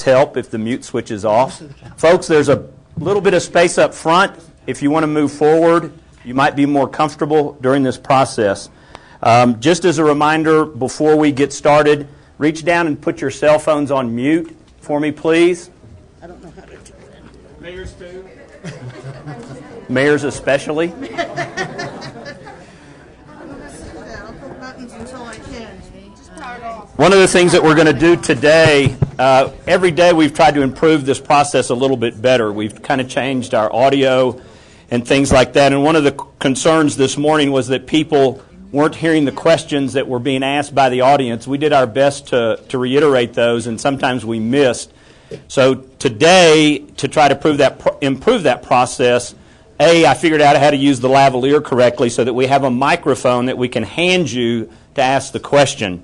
help if the mute switch is off. Folks, there's a little bit of space up front. If you want to move forward, you might be more comfortable during this process. Just as a reminder, before we get started, reach down and put your cell phones on mute for me, please. I don't know how to do that. Mayors too. Mayors especially. One of the things that we're going to do today, every day we've tried to improve this process a little bit better. We've kind of changed our audio and things like that. And one of the concerns this morning was that people weren't hearing the questions that were being asked by the audience. We did our best to reiterate those, and sometimes we missed. So today, to try to improve that process, I figured out how to use the lavalier correctly so that we have a microphone that we can hand you to ask the question.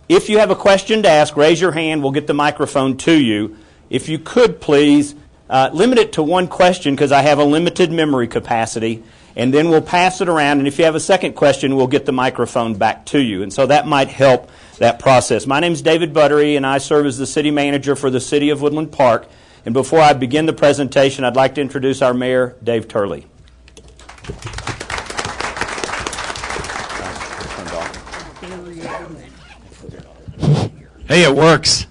If you have a question to ask, raise your hand. We'll get the microphone to you. If you could, please, limit it to one question because I have a limited memory capacity, and then we'll pass it around. And if you have a second question, we'll get the microphone back to you. And so that might help that process. My name is David Buttery, and I serve as the city manager for the city of Woodland Park. And before I begin the presentation, I'd like to introduce our mayor, Dave Turley. Hey, it works.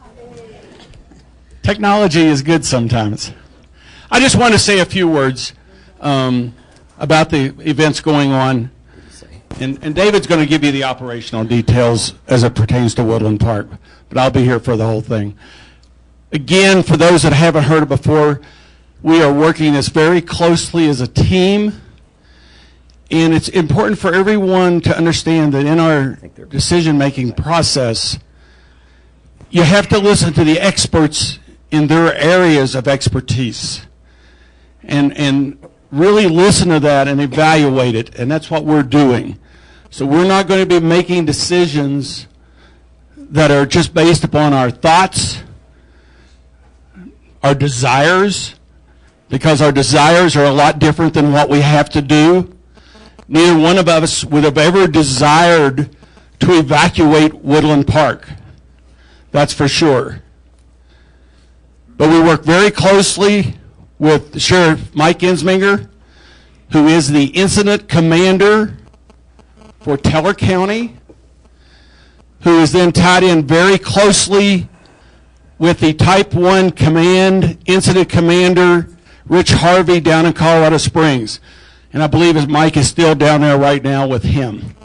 Technology is good sometimes. I just want to say a few words about the events going on. And David's going to give you the operational details as it pertains to Woodland Park, but I'll be here for the whole thing. Again, for those that haven't heard it before, we are working this very closely as a team, and it's important for everyone to understand that in our decision-making process, you have to listen to the experts in their areas of expertise and really listen to that and evaluate it, and that's what we're doing. So we're not going to be making decisions that are just based upon our thoughts, our desires, because our desires are a lot different than what we have to do. Neither one of us would have ever desired to evacuate Woodland Park. That's for sure. But we work very closely with Sheriff Mike Insminger, who is the incident commander for Teller County, who is then tied in very closely with the Type 1 Command Incident Commander, Rich Harvey, down in Colorado Springs. And I believe Mike is still down there right now with him.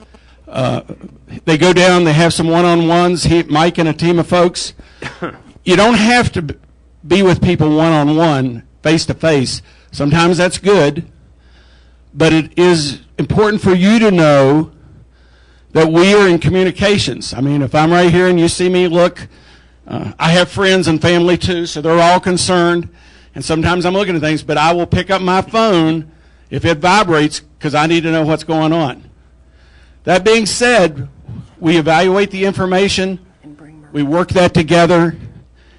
They go down, they have some one-on-ones, Mike and a team of folks. You don't have to be with people one-on-one, face-to-face. Sometimes that's good, but it is important for you to know that we are in communications. I mean, if I'm right here and you see me look, I have friends and family too, so they're all concerned, and sometimes I'm looking at things, but I will pick up my phone if it vibrates because I need to know what's going on. That being said, we evaluate the information, we work that together,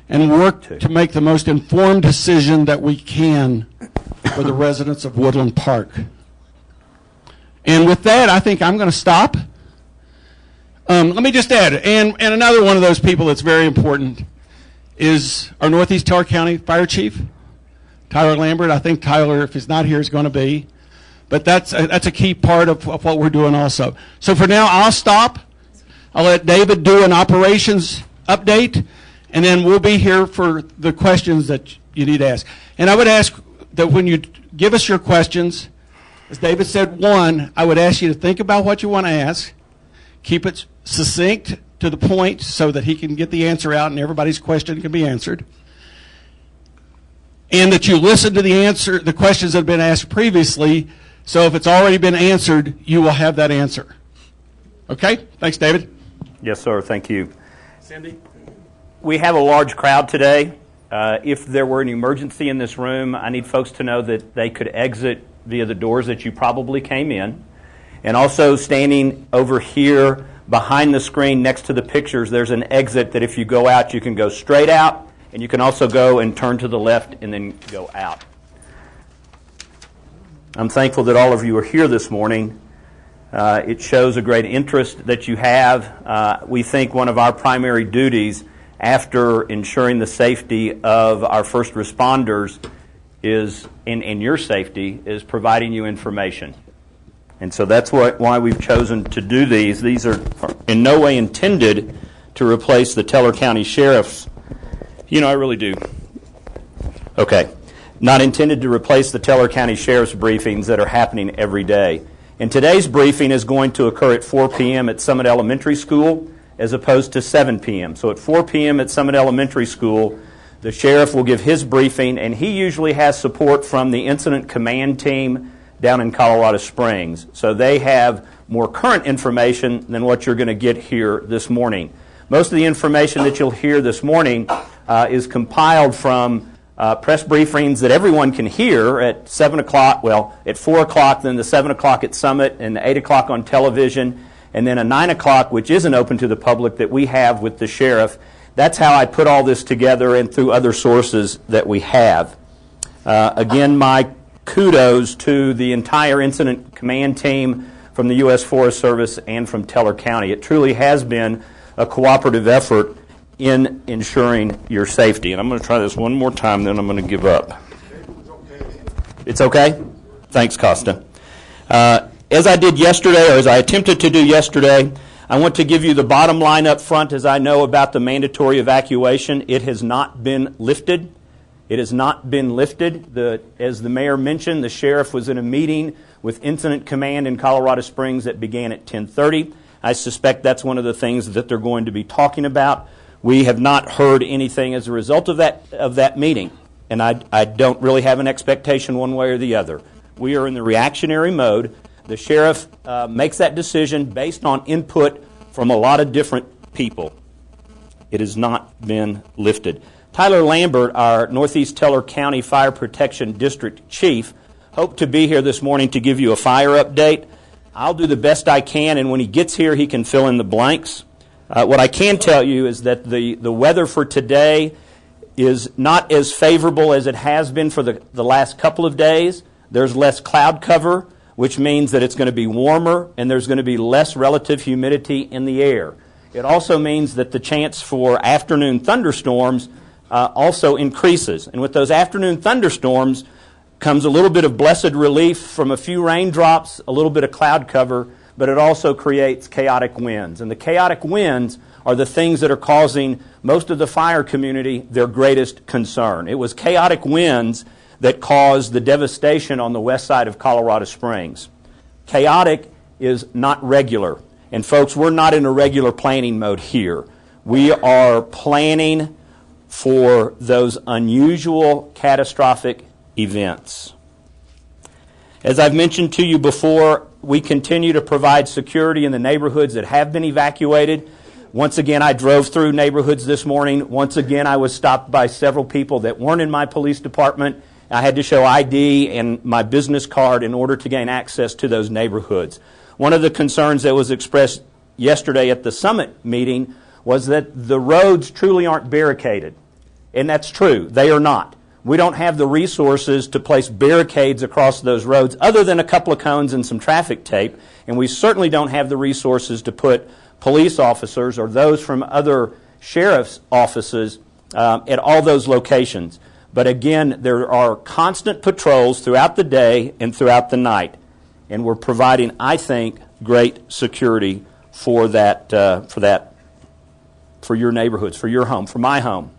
and work to make the most informed decision that we can for the residents of Woodland Park. And with that, I think I'm going to stop. Let me just add, and another one of those people that's very important is our Northeast Teller County Fire Chief, Tyler Lambert. I think Tyler, if he's not here, is going to be. But that's a key part of what we're doing also. So for now, I'll stop. I'll let David do an operations update, and then we'll be here for the questions that you need to ask. And I would ask that when you give us your questions, as David said, one, I would ask you to think about what you want to ask, keep it succinct to the point so that he can get the answer out and everybody's question can be answered. And that you listen to the questions that have been asked previously, so if it's already been answered, you will have that answer. Okay? Thanks, David. Yes, sir. Thank you. Cindy? We have a large crowd today. If there were an emergency in this room, I need folks to know that they could exit via the doors that you probably came in. And also standing over here behind the screen next to the pictures, there's an exit that if you go out, you can go straight out, and you can also go and turn to the left and then go out. I'm thankful that all of you are here this morning. It shows a great interest that you have. We think one of our primary duties after ensuring the safety of our first responders is, and your safety, is providing you information. And so that's why we've chosen to do these. These are in no way intended to replace the Teller County Sheriff's. You know, I really do. Okay. Not intended to replace the Teller County Sheriff's briefings that are happening every day. And today's briefing is going to occur at 4 p.m. at Summit Elementary School as opposed to 7 p.m. So at 4 p.m. at Summit Elementary School, the sheriff will give his briefing, and he usually has support from the Incident Command Team down in Colorado Springs. So they have more current information than what you're going to get here this morning. Most of the information that you'll hear this morning is compiled from press briefings that everyone can hear at 7 o'clock, well, at 4 o'clock, then the 7 o'clock at Summit, and 8 o'clock on television, and then a 9 o'clock, which isn't open to the public, that we have with the sheriff. That's how I put all this together and through other sources that we have. Again, my kudos to the entire Incident Command Team from the U.S. Forest Service and from Teller County. It truly has been a cooperative effort in ensuring your safety. And I'm going to try this one more time, then I'm going to give up. It's okay? Thanks, Costa. As I did yesterday, or as I attempted to do yesterday, I want to give you the bottom line up front as I know about the mandatory evacuation. It has not been lifted. It has not been lifted. As the mayor mentioned, the sheriff was in a meeting with Incident Command in Colorado Springs that began at 10:30. I suspect that's one of the things that they're going to be talking about. We have not heard anything as a result of that meeting, and I don't really have an expectation one way or the other. We are in the reactionary mode. The sheriff makes that decision based on input from a lot of different people. It has not been lifted. Tyler Lambert, our Northeast Teller County Fire Protection District Chief, hoped to be here this morning to give you a fire update. I'll do the best I can, and when he gets here, he can fill in the blanks. What I can tell you is that the weather for today is not as favorable as it has been for the last couple of days. There's less cloud cover, which means that it's going to be warmer, and there's going to be less relative humidity in the air. It also means that the chance for afternoon thunderstorms also increases. And with those afternoon thunderstorms comes a little bit of blessed relief from a few raindrops, a little bit of cloud cover, but it also creates chaotic winds. And the chaotic winds are the things that are causing most of the fire community their greatest concern. It was chaotic winds that caused the devastation on the west side of Colorado Springs. Chaotic is not regular. And folks, we're not in a regular planning mode here. We are planning for those unusual catastrophic events. As I've mentioned to you before, we continue to provide security in the neighborhoods that have been evacuated. Once again, I drove through neighborhoods this morning. Once again, I was stopped by several people that weren't in my police department. I had to show ID and my business card in order to gain access to those neighborhoods. One of the concerns that was expressed yesterday at the Summit meeting was that the roads truly aren't barricaded. And that's true. They are not. We don't have the resources to place barricades across those roads other than a couple of cones and some traffic tape. And we certainly don't have the resources to put police officers or those from other sheriff's offices at all those locations. But again, there are constant patrols throughout the day and throughout the night. And we're providing, I think, great security for for your neighborhoods, for your home, for my home.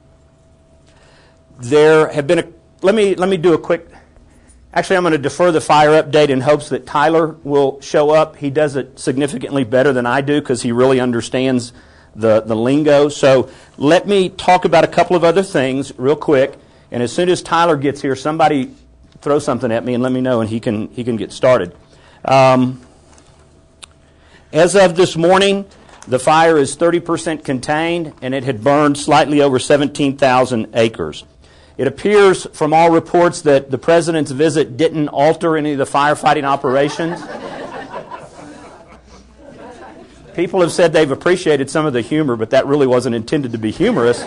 There have been let me do a quick, actually I'm going to defer the fire update in hopes that Tyler will show up. He does it significantly better than I do because he really understands the lingo. So let me talk about a couple of other things real quick. And as soon as Tyler gets here, somebody throw something at me and let me know and he can get started. As of this morning, the fire is 30% contained and it had burned slightly over 17,000 acres. It appears from all reports that the President's visit didn't alter any of the firefighting operations. People have said they've appreciated some of the humor, but that really wasn't intended to be humorous.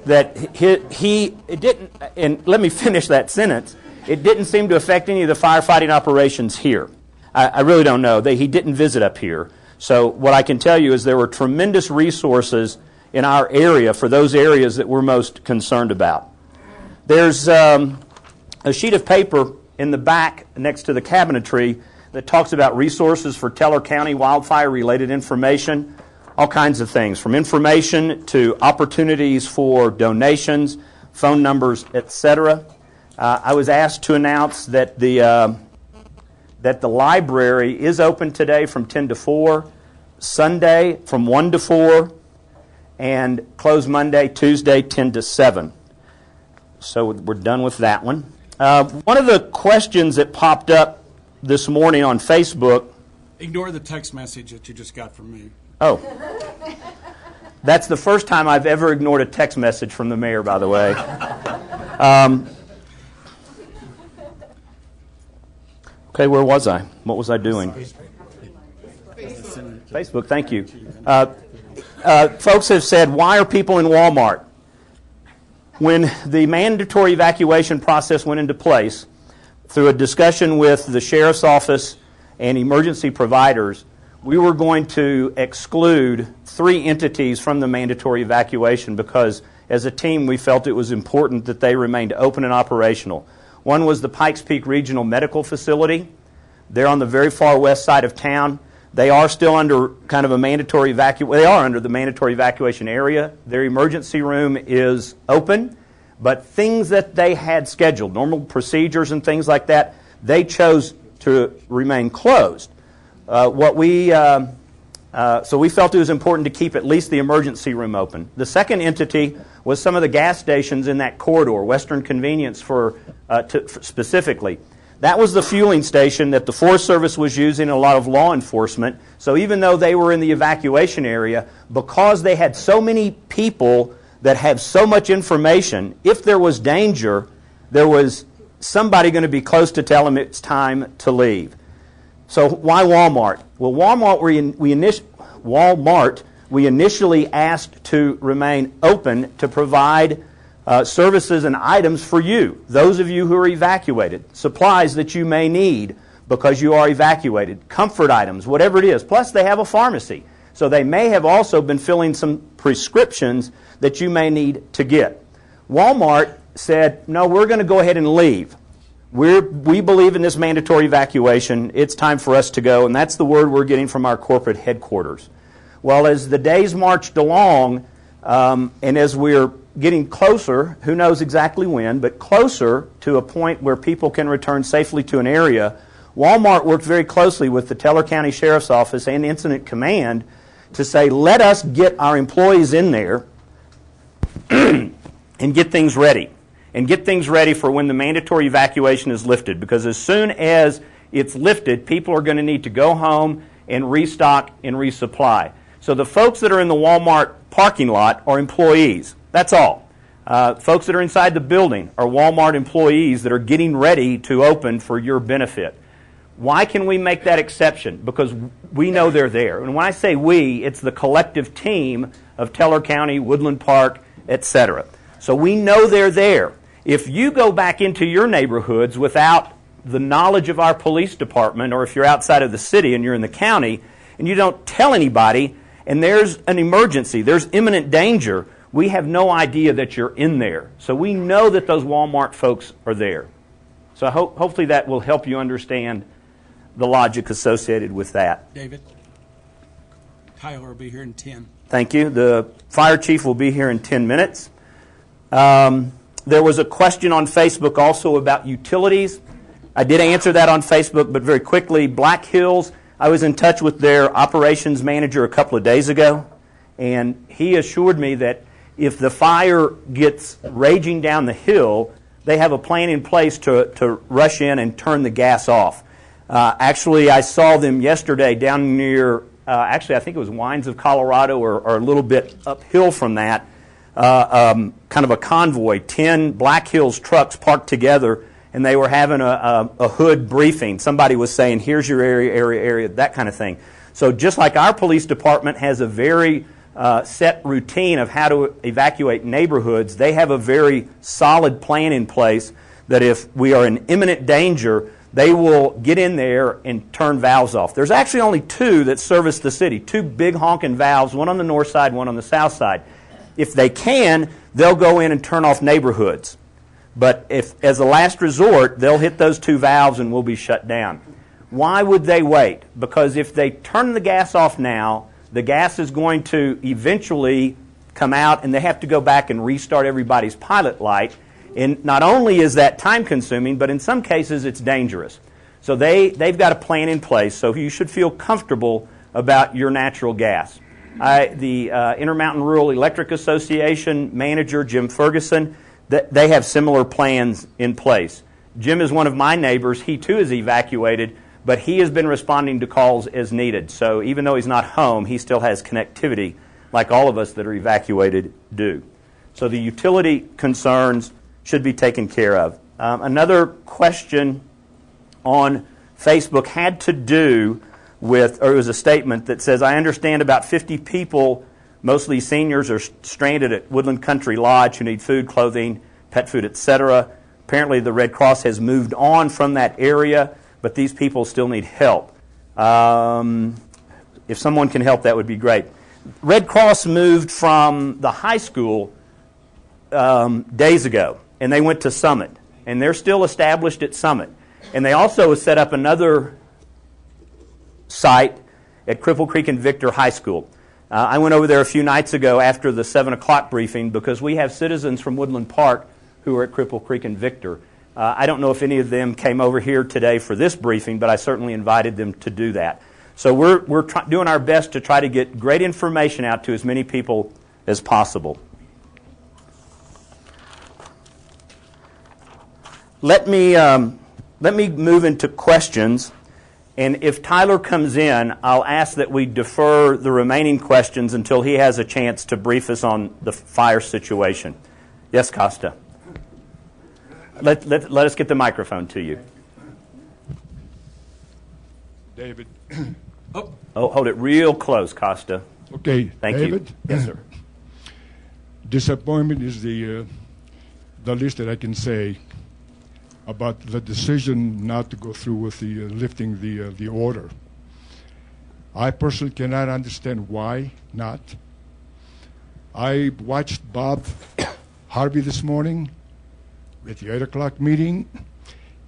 That it didn't, and let me finish that sentence, it didn't seem to affect any of the firefighting operations here. I really don't know. He didn't visit up here. So what I can tell you is there were tremendous resources in our area for those areas that we're most concerned about. There's a sheet of paper in the back next to the cabinetry that talks about resources for Teller County wildfire-related information, all kinds of things, from information to opportunities for donations, phone numbers, etc. I was asked to announce that the library is open today from 10 to 4, Sunday from 1 to 4, and closed Monday, Tuesday, 10 to 7. So we're done with that one. One of the questions that popped up this morning on Facebook... Ignore the text message that you just got from me. Oh. That's the first time I've ever ignored a text message from the mayor, by the way. Okay, where was I? What was I doing? Facebook, thank you. Folks have said, why are people in Walmart? When the mandatory evacuation process went into place, through a discussion with the sheriff's office and emergency providers, we were going to exclude 3 entities from the mandatory evacuation because, as a team, we felt it was important that they remained open and operational. One was the Pikes Peak Regional Medical Facility. They're on the very far west side of town. They are still under kind of a mandatory evacuation. They are under the mandatory evacuation area. Their emergency room is open, but things that they had scheduled, normal procedures and things like that, they chose to remain closed. So we felt it was important to keep at least the emergency room open. The second entity was some of the gas stations in that corridor, Western Convenience specifically. That was the fueling station that the Forest Service was using, a lot of law enforcement. So even though they were in the evacuation area, because they had so many people that have so much information, if there was danger, there was somebody going to be close to tell them it's time to leave. So why Walmart? Well, Walmart we initially asked to remain open to provide services and items for you, those of you who are evacuated, supplies that you may need because you are evacuated, comfort items, whatever it is. Plus, they have a pharmacy. So they may have also been filling some prescriptions that you may need to get. Walmart said, no, we're going to go ahead and leave. We believe in this mandatory evacuation. It's time for us to go, and that's the word we're getting from our corporate headquarters. Well, as the days marched along, and as we're getting closer, who knows exactly when, but closer to a point where people can return safely to an area, Walmart worked very closely with the Teller County Sheriff's Office and Incident Command to say, let us get our employees in there and get things ready. And get things ready for when the mandatory evacuation is lifted. Because as soon as it's lifted, people are going to need to go home and restock and resupply. So the folks that are in the Walmart parking lot are employees. That's all. Folks that are inside the building are Walmart employees that are getting ready to open for your benefit. Why can we make that exception? Because we know they're there. And when I say we, it's the collective team of Teller County, Woodland Park, etc. So we know they're there. If you go back into your neighborhoods without the knowledge of our police department, or if you're outside of the city and you're in the county, and you don't tell anybody, and there's an emergency, there's imminent danger, we have no idea that you're in there. So we know that those Walmart folks are there. So hopefully that will help you understand the logic associated with that. David, Tyler will be here in 10. Thank you. The fire chief will be here in 10 minutes. There was a question on Facebook also about utilities. I did answer that on Facebook, but very quickly, Black Hills, I was in touch with their operations manager a couple of days ago, and he assured me that if the fire gets raging down the hill, they have a plan in place to rush in and turn the gas off. Actually, I saw them yesterday down near, I think it was Wines of Colorado or a little bit uphill from that, kind of a convoy, 10 Black Hills trucks parked together, and they were having a hood briefing. Somebody was saying, here's your area, that kind of thing. So just like our police department has a very set routine of how to evacuate neighborhoods, they have a very solid plan in place that if we are in imminent danger, they will get in there and turn valves off. There's actually only 2 that service the city, 2 big honking valves, one on the north side, one on the south side. if they can, they'll go in and turn off neighborhoods. But if, as a last resort, they'll hit those 2 valves and we'll be shut down. Why would they wait? Because if they turn the gas off now, the gas is going to eventually come out and they have to go back and restart everybody's pilot light. And not only is that time consuming, but in some cases it's dangerous. So they've got a plan in place, so you should feel comfortable about your natural gas. The Intermountain Rural Electric Association manager, Jim Ferguson, they have similar plans in place. Jim is one of my neighbors. He too is evacuated, but he has been responding to calls as needed. So even though he's not home, he still has connectivity like all of us that are evacuated do. So the utility concerns should be taken care of. Another question on Facebook had to do with, or it was a statement that says, I understand about 50 people, mostly seniors, are stranded at Woodland Country Lodge who need food, clothing, pet food, etc. Apparently the Red Cross has moved on from that area, but these people still need help. If someone can help, that would be great. Red Cross moved from the high school days ago, and they went to Summit, and they're still established at Summit. And they also set up another site at Cripple Creek and Victor High School. I went over there a few nights ago after the 7 o'clock briefing because we have citizens from Woodland Park who are at Cripple Creek and Victor. I don't know if any of them came over here today for this briefing, but I certainly invited them to do that. So we're doing our best to try to get great information out to as many people as possible. Let me move into questions, and if Tyler comes in, I'll ask that we defer the remaining questions until he has a chance to brief us on the fire situation. Yes, Costa. Let us get the microphone to you. David. Oh, hold it real close, Costa. Okay, Thank David. you. Yes, sir. Disappointment is the least that I can say about the decision not to go through with the lifting the order. I personally cannot understand why not. I watched Bob Harvey this morning at the 8 o'clock meeting,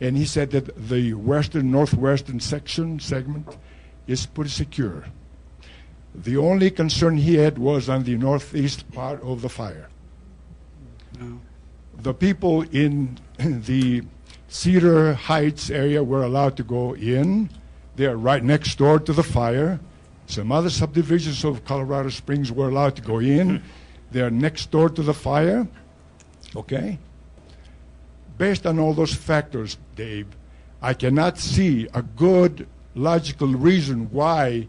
and he said that the northwestern segment is pretty secure. The only concern he had was on the northeast part of the fire. No. The people in the Cedar Heights area were allowed to go in. They are right next door to the fire. Some other subdivisions of Colorado Springs were allowed to go in. They are next door to the fire. Okay? Based on all those factors, Dave, I cannot see a good logical reason why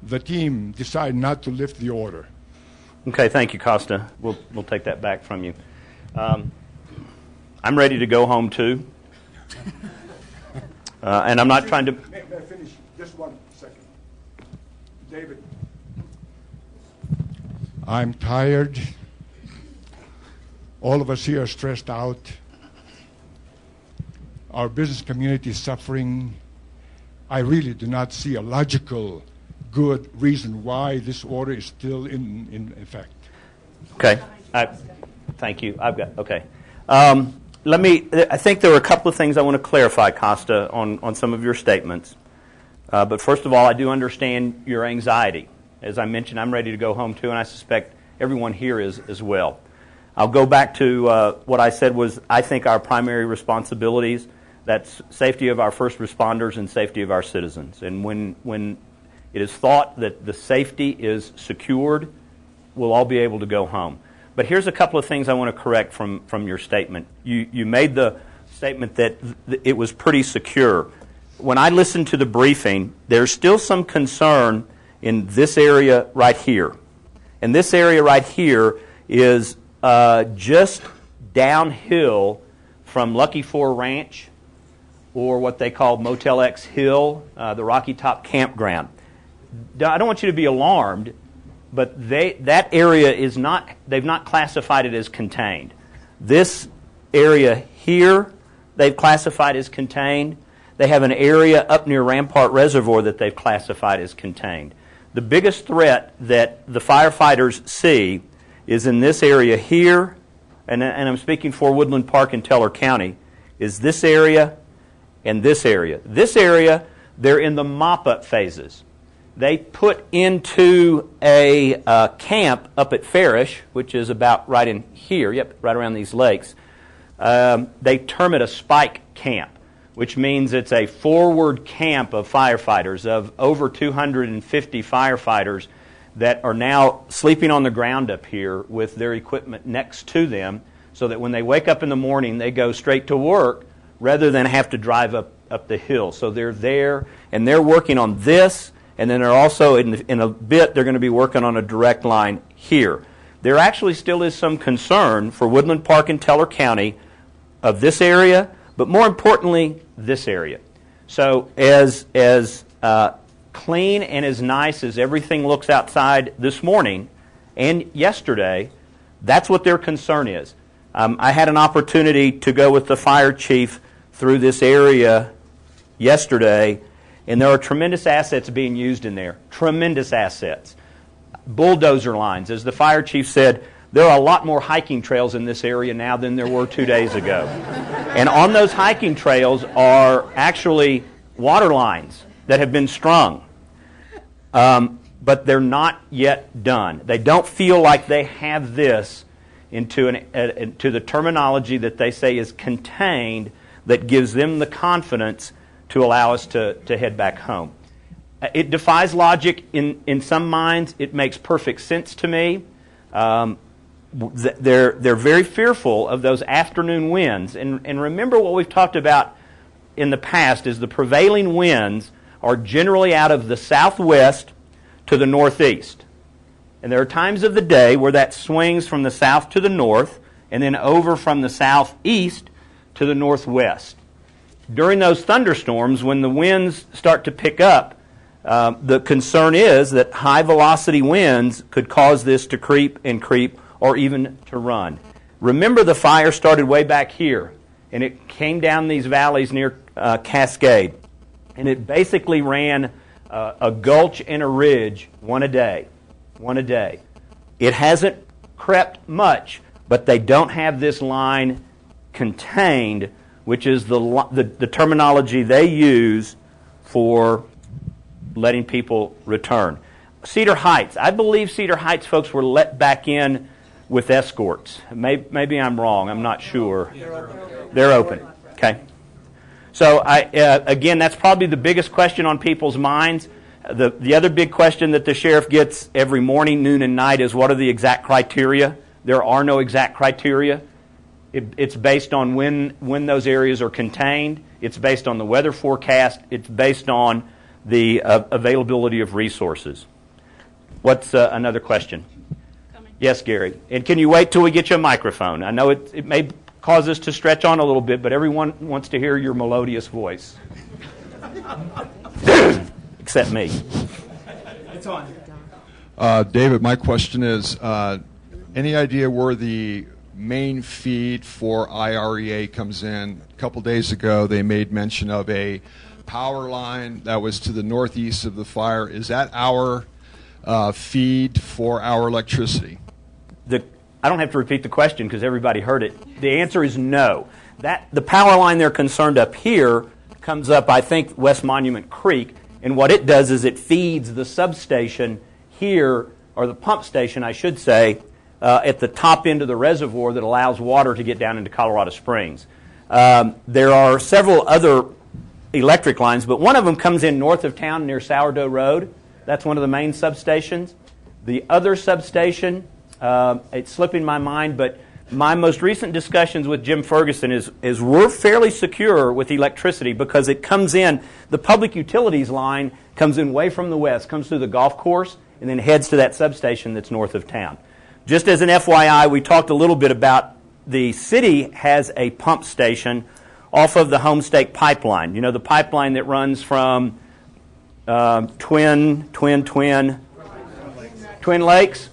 the team decided not to lift the order. Okay, thank you, Costa. We'll take that back from you. I'm ready to go home too, and I'm not trying to. May I finish? Just 1 second, David. I'm tired. All of us here are stressed out. Our business community is suffering. I really do not see a logical, good reason why this order is still in effect. Okay. Thank you. Okay. I think there were a couple of things I want to clarify, Costa, on some of your statements. But first of all, I do understand your anxiety. As I mentioned, I'm ready to go home too, and I suspect everyone here is as well. I'll go back to what I said was, I think, our primary responsibilities. That's safety of our first responders and safety of our citizens. And when it is thought that the safety is secured, we'll all be able to go home. But here's a couple of things I want to correct from your statement. You made the statement that it was pretty secure. When I listened to the briefing, there's still some concern in this area right here. And this area right here is just downhill from Lucky Four Ranch, or what they call Motel X Hill, the Rocky Top Campground. I don't want you to be alarmed, but that area is not, they've not classified it as contained. This area here, they've classified as contained. They have an area up near Rampart Reservoir that they've classified as contained. The biggest threat that the firefighters see is in this area here, and I'm speaking for Woodland Park in Teller County, is this area and this area. This area, they're in the mop-up phases. They put into a camp up at Farish, which is about right in here, right around these lakes. They term it a spike camp, which means it's a forward camp of firefighters, of over 250 firefighters that are now sleeping on the ground up here with their equipment next to them, so that when they wake up in the morning, they go straight to work rather than have to drive up the hill. So they're there, and they're working on this, and then they're also, in a bit, they're going to be working on a direct line here. There actually still is some concern for Woodland Park in Teller County of this area, but more importantly, this area. So as clean and as nice as everything looks outside this morning and yesterday, that's what their concern is. I had an opportunity to go with the fire chief through this area yesterday, and there are tremendous assets being used in there. Tremendous assets. Bulldozer lines. As the fire chief said, there are a lot more hiking trails in this area now than there were 2 days ago. And on those hiking trails are actually water lines that have been strung. But they're not yet done. They don't feel like they have this into the terminology that they say is contained, that gives them the confidence to allow us to head back home. It defies logic in some minds. It makes perfect sense to me. They're very fearful of those afternoon winds. And remember what we've talked about in the past is the prevailing winds are generally out of the southwest to the northeast. And there are times of the day where that swings from the south to the north and then over from the southeast to the northwest. During those thunderstorms, when the winds start to pick up, the concern is that high velocity winds could cause this to creep and creep or even to run. Remember, the fire started way back here, and it came down these valleys near Cascade, and it basically ran a gulch and a ridge one a day. It hasn't crept much, but they don't have this line contained, which is the terminology they use for letting people return. Cedar Heights. I believe Cedar Heights folks were let back in with escorts. Maybe I'm wrong. I'm not sure. They're open. Okay. So again, that's probably the biggest question on people's minds. The other big question that the sheriff gets every morning, noon, and night is, what are the exact criteria? There are no exact criteria. It's based on when those areas are contained. It's based on the weather forecast. It's based on the availability of resources. What's another question? Yes, Gary. And can you wait till we get you a microphone? I know it may cause us to stretch on a little bit, but everyone wants to hear your melodious voice. Except me. It's on. David, my question is, any idea where the main feed for IREA comes in? A couple days ago, they made mention of a power line that was to the northeast of the fire. Is that our feed for our electricity? I don't have to repeat the question because everybody heard it. The answer is no. The power line they're concerned up here comes up, I think, West Monument Creek, and what it does is it feeds the substation here, or the pump station, I should say, at the top end of the reservoir that allows water to get down into Colorado Springs. There are several other electric lines, but one of them comes in north of town near Sourdough Road. That's one of the main substations. The other substation, it's slipping my mind, but my most recent discussions with Jim Ferguson is we're fairly secure with electricity because it comes in, the public utilities line comes in way from the west, comes through the golf course, and then heads to that substation that's north of town. Just as an FYI, we talked a little bit about the city has a pump station off of the Homestake pipeline. You know, the pipeline that runs from Twin Lakes?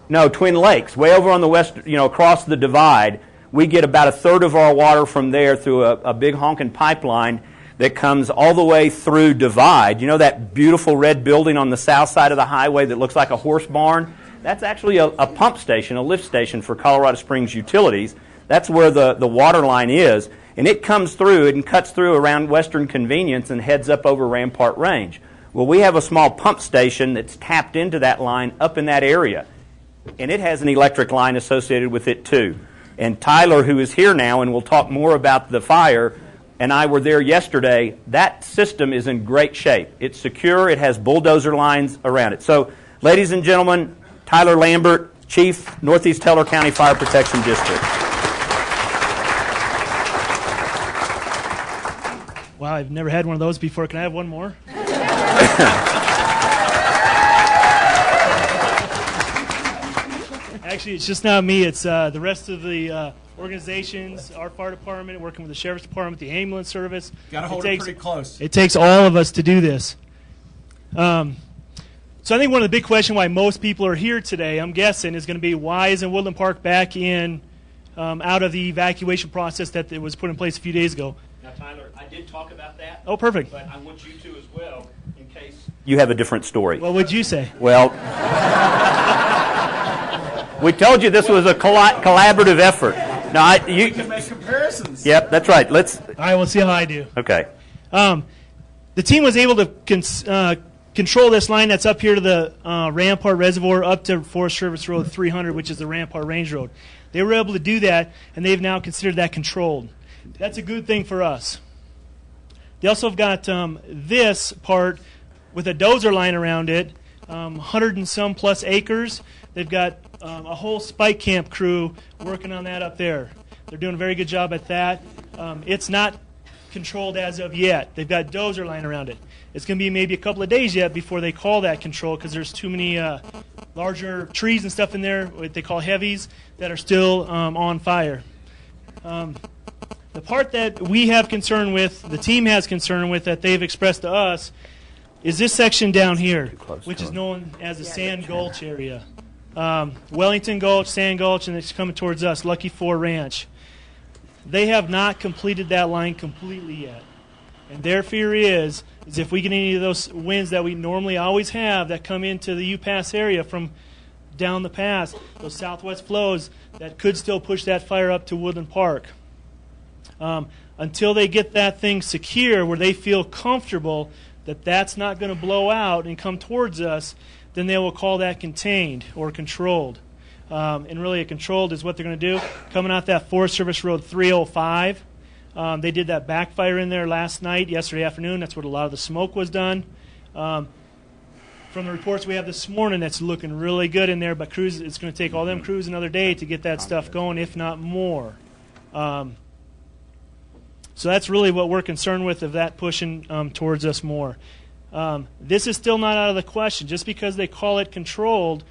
No, Twin Lakes. Way over on the west, across the divide. We get about a third of our water from there through a big honking pipeline that comes all the way through Divide. You know that beautiful red building on the south side of the highway that looks like a horse barn? That's actually a pump station, a lift station for Colorado Springs Utilities. That's where the water line is, and it comes through and cuts through around Western Convenience and heads up over Rampart Range. Well, we have a small pump station that's tapped into that line up in that area, and it has an electric line associated with it too. And Tyler, who is here now and will talk more about the fire, and I were there yesterday. That system is in great shape. It's secure. It has bulldozer lines around it. So, ladies and gentlemen, Tyler Lambert, Chief, Northeast Teller County Fire Protection District. Wow, I've never had one of those before. Can I have one more? Actually, it's just not me. It's the rest of the organizations, our fire department, working with the sheriff's department, the ambulance service. Got to hold it pretty close. It takes all of us to do this. So I think one of the big questions why most people are here today, I'm guessing, is going to be why isn't Woodland Park back in out of the evacuation process that was put in place a few days ago? Now, Tyler, I did talk about that. Oh, perfect. But I want you to as well, in case you have a different story. What would you say? Well, we told you this was a collaborative effort. Now, you can make comparisons. Yep, that's right. Let's. All right, we'll see how I do. Okay. The team was able to control this line that's up here to the Rampart Reservoir up to Forest Service Road 300, which is the Rampart Range Road. They were able to do that, and they've now considered that controlled. That's a good thing for us. They also have got this part with a dozer line around it, 100 and some plus acres. They've got a whole spike camp crew working on that up there. They're doing a very good job at that. It's not controlled as of yet. They've got dozer line around it. It's going to be maybe a couple of days yet before they call that control because there's too many larger trees and stuff in there, what they call heavies, that are still on fire. The part that we have concern with, the team has concern with, that they've expressed to us, is this section down here, which is known as the Sand Gulch area. Wellington Gulch, Sand Gulch, and it's coming towards us, Lucky Four Ranch. They have not completed that line completely yet. And their fear is if we get any of those winds that we normally always have that come into the UPass area from down the pass, those southwest flows, that could still push that fire up to Woodland Park. Until they get that thing secure where they feel comfortable that that's not going to blow out and come towards us, then they will call that contained or controlled. And really a controlled is what they're going to do. Coming out that Forest Service Road 305, they did that backfire in there yesterday afternoon. That's what a lot of the smoke was done. From the reports we have this morning, that's looking really good in there, but it's going to take all them crews another day to get that stuff going, if not more. So that's really what we're concerned with, of that pushing towards us more. This is still not out of the question. Just because they call it contained,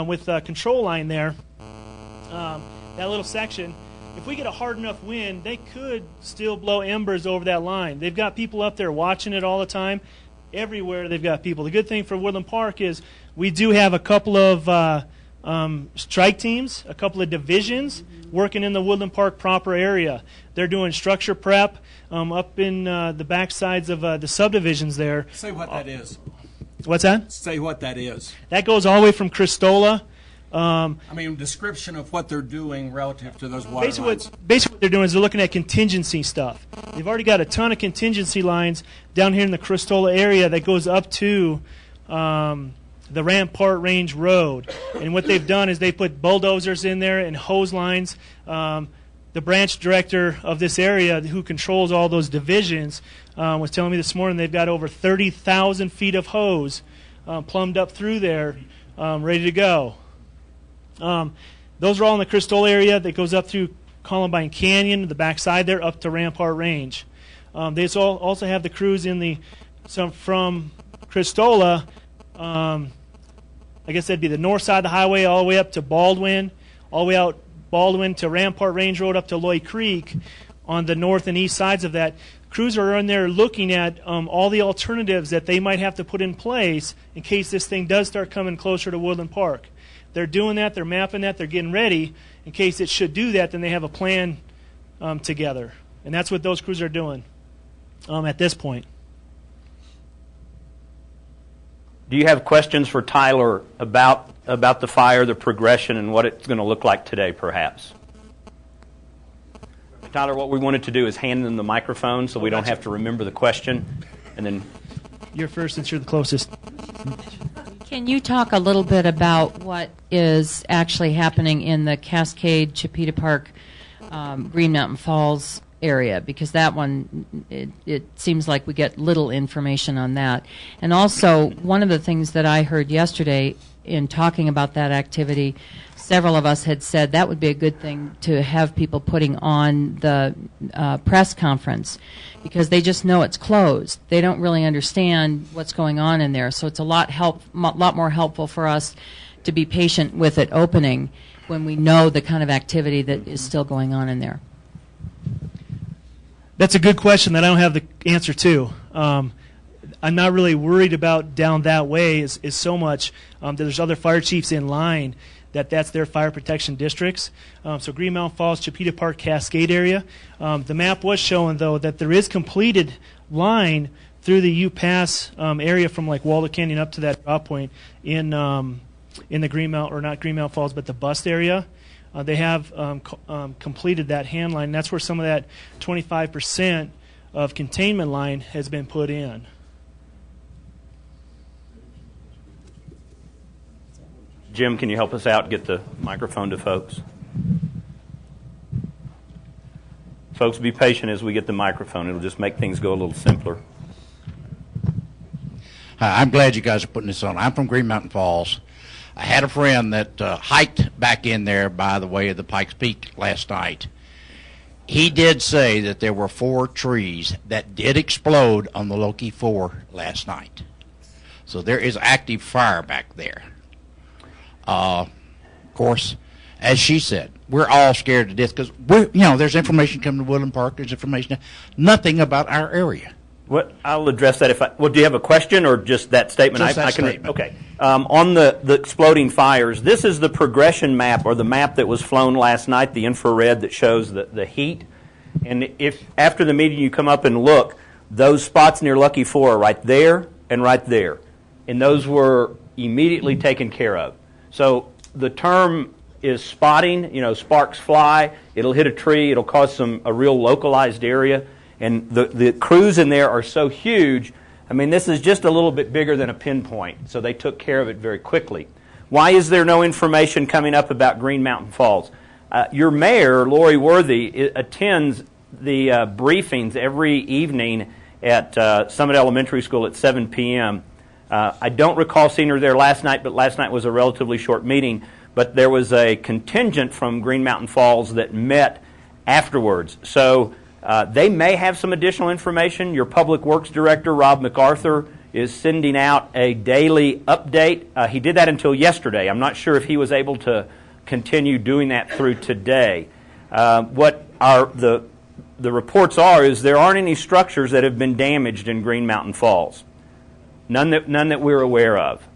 with a control line there, that little section, if we get a hard enough wind, they could still blow embers over that line. They've got people up there watching it all the time. Everywhere they've got people. The good thing for Woodland Park is we do have a couple of strike teams, a couple of divisions working in the Woodland Park proper area. They're doing structure prep up in the back sides of the subdivisions there. Say what that is. What's that? Say what that is. That goes all the way from Cristola. Description of what they're doing relative to those water lines. Basically what they're doing is they're looking at contingency stuff. They've already got a ton of contingency lines down here in the Cristola area that goes up to the Rampart Range Road. And what they've done is they put bulldozers in there and hose lines. The branch director of this area who controls all those divisions was telling me this morning they've got over 30,000 feet of hose plumbed up through there, ready to go. Those are all in the Cristola area that goes up through Columbine Canyon, the backside there, up to Rampart Range. They also have the crews from Cristola. I guess that'd be the north side of the highway all the way up to Baldwin, all the way out Baldwin to Rampart Range Road up to Loy Creek on the north and east sides of that. Crews are in there looking at all the alternatives that they might have to put in place in case this thing does start coming closer to Woodland Park. They're doing that, they're mapping that, they're getting ready. In case it should do that, then they have a plan together. And that's what those crews are doing at this point. Do you have questions for Tyler about the fire, the progression, and what it's going to look like today, perhaps? Tyler, what we wanted to do is hand them the microphone so we don't have to remember the question, and then... You're first since you're the closest. Can you talk a little bit about what is actually happening in the Cascade, Chipeta Park, Green Mountain Falls area? Because that one, it seems like we get little information on that. And also, one of the things that I heard yesterday in talking about that activity, several of us had said that would be a good thing to have people putting on the press conference, because they just know it's closed. They don't really understand what's going on in there. So it's a lot more helpful for us to be patient with it opening when we know the kind of activity that is still going on in there. That's a good question that I don't have the answer to. I'm not really worried about down that way is so much that there's other fire chiefs in line that's their fire protection districts. So Green Mountain Falls, Chipeta Park, Cascade area. The map was showing, though, that there is completed line through the UPass area from like Waldo Canyon up to that drop point in the Green Mountain, or not Green Mountain Falls, but the bust area. They have completed that hand line. That's where some of that 25% of containment line has been put in. Jim, can you help us out, get the microphone to folks? Folks, be patient as we get the microphone. It'll just make things go a little simpler. Hi, I'm glad you guys are putting this on. I'm from Green Mountain Falls. I had a friend that hiked back in there by the way of the Pikes Peak last night. He did say that there were 4 trees that did explode on the Loki 4 last night. So there is active fire back there. Of course, as she said, we're all scared to death because there's information coming to Woodland Park. There's information, nothing about our area. What I'll address that do you have a question or just that statement? Just that statement. Okay. On the exploding fires, this is the progression map, or the map that was flown last night, the infrared that shows the heat. And if after the meeting you come up and look, those spots near Lucky 4 are right there and right there. And those were immediately taken care of. So the term is spotting. Sparks fly. It'll hit a tree. It'll cause a real localized area. And the crews in there are so huge. I mean, this is just a little bit bigger than a pinpoint. So they took care of it very quickly. Why is there no information coming up about Green Mountain Falls? Your mayor, Lori Worthy, attends the briefings every evening at Summit Elementary School at 7 p.m. I don't recall seeing her there last night, but last night was a relatively short meeting. But there was a contingent from Green Mountain Falls that met afterwards. So they may have some additional information. Your Public Works Director, Rob MacArthur, is sending out a daily update. He did that until yesterday. I'm not sure if he was able to continue doing that through today. What the reports is there aren't any structures that have been damaged in Green Mountain Falls. None that we're aware of.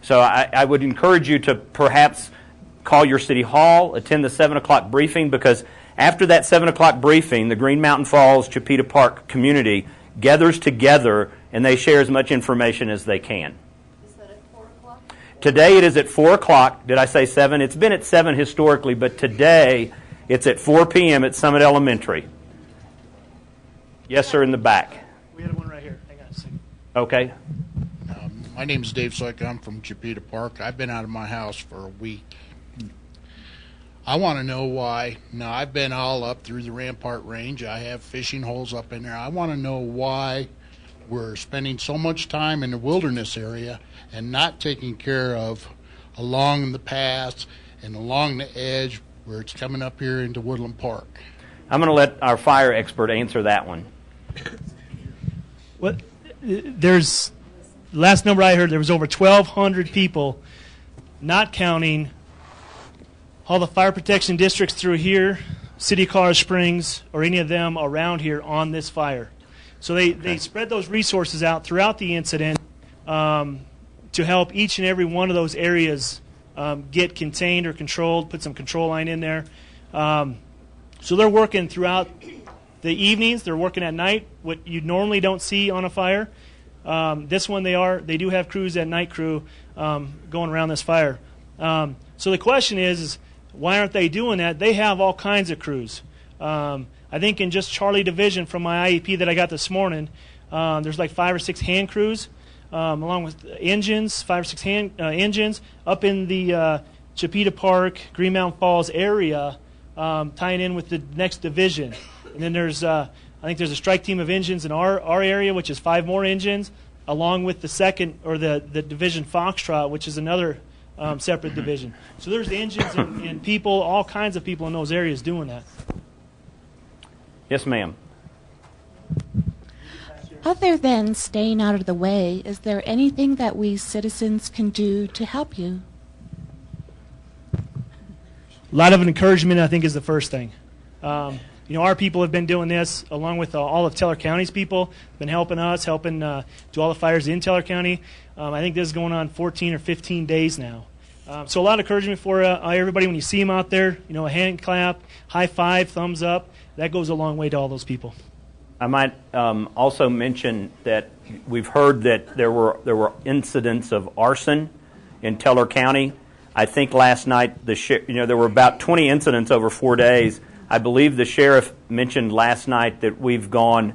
So I would encourage you to perhaps call your city hall, attend the 7 o'clock briefing, because after that 7 o'clock briefing, the Green Mountain Falls, Chipeta Park community gathers together and they share as much information as they can. Is that at 4 o'clock? Today it is at 4 o'clock. Did I say 7? It's been at 7 historically, but today it's at 4 p.m. at Summit Elementary. Yes, sir, in the back. We had one right here. Hang on a second. Okay. My name's Dave Soik. I'm from Chipeta Park. I've been out of my house for a week. I want to know why. Now, I've been all up through the Rampart Range. I have fishing holes up in there. I want to know why we're spending so much time in the wilderness area and not taking care of along the paths and along the edge where it's coming up here into Woodland Park. I'm going to let our fire expert answer that one. What? There's last number I heard, there was over 1,200 people, not counting all the fire protection districts through here, City of Colorado Springs, or any of them around here on this fire. So they spread those resources out throughout the incident to help each and every one of those areas get contained or controlled, put some control line in there. So they're working throughout the evenings. They're working at night, what you normally don't see on a fire. This one they do have crews at night crew going around this fire. So the question is why aren't they doing that? They have all kinds of crews. I think in just Charlie Division from my IEP that I got this morning, there's like 5 or 6 hand crews, along with engines, 5 or 6 hand engines up in the Chipeta Park, Green Mountain Falls area, tying in with the next division. And then there's, I think there's a strike team of engines in our area, which is 5 more engines, along with the second, or the division Foxtrot, which is another separate division. So there's engines and people, all kinds of people in those areas doing that. Yes, ma'am. Other than staying out of the way, is there anything that we citizens can do to help you? A lot of encouragement, I think, is the first thing. Our people have been doing this along with all of Teller County's people, been helping us, helping do all the fires in Teller County. I think this is going on 14 or 15 days now. So a lot of encouragement for everybody when you see them out there. A hand clap, high five, thumbs up. That goes a long way to all those people. I might also mention that we've heard that there were incidents of arson in Teller County. I think last night there were about 20 incidents over 4 days. I believe the sheriff mentioned last night that we've gone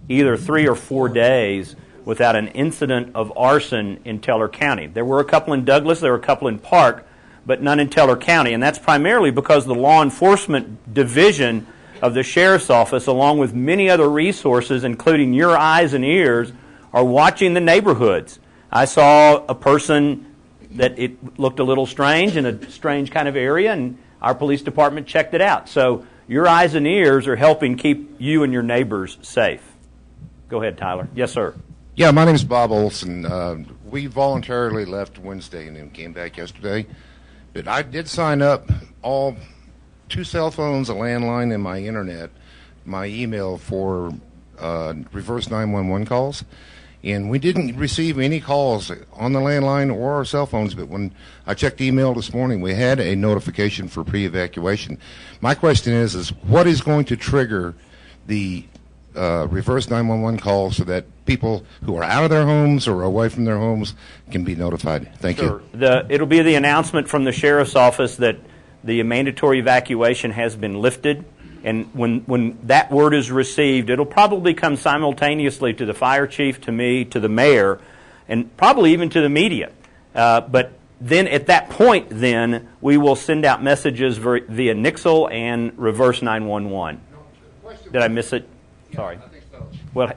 either 3 or 4 days without an incident of arson in Teller County. There were a couple in Douglas, there were a couple in Park, but none in Teller County, and that's primarily because the law enforcement division of the sheriff's office, along with many other resources, including your eyes and ears, are watching the neighborhoods. I saw a person that it looked a little strange in a strange kind of area, and our police department checked it out. So your eyes and ears are helping keep you and your neighbors safe. Go ahead, Tyler. Yes, sir. Yeah, my name is Bob Olson. We voluntarily left Wednesday and then came back yesterday. But I did sign up all 2 cell phones, a landline, and my internet, my email for reverse 911 calls. And we didn't receive any calls on the landline or our cell phones, but when I checked email this morning, we had a notification for pre-evacuation. My question is what is going to trigger the reverse 911 call so that people who are out of their homes or away from their homes can be notified? Thank you. It'll be the announcement from the sheriff's office that the mandatory evacuation has been lifted, and when that word is received, it'll probably come simultaneously to the fire chief, to me, to the mayor, and probably even to the media. But then at that point, then we will send out messages via Nixle and reverse 911. Did I miss it? Sorry. I think so. Well,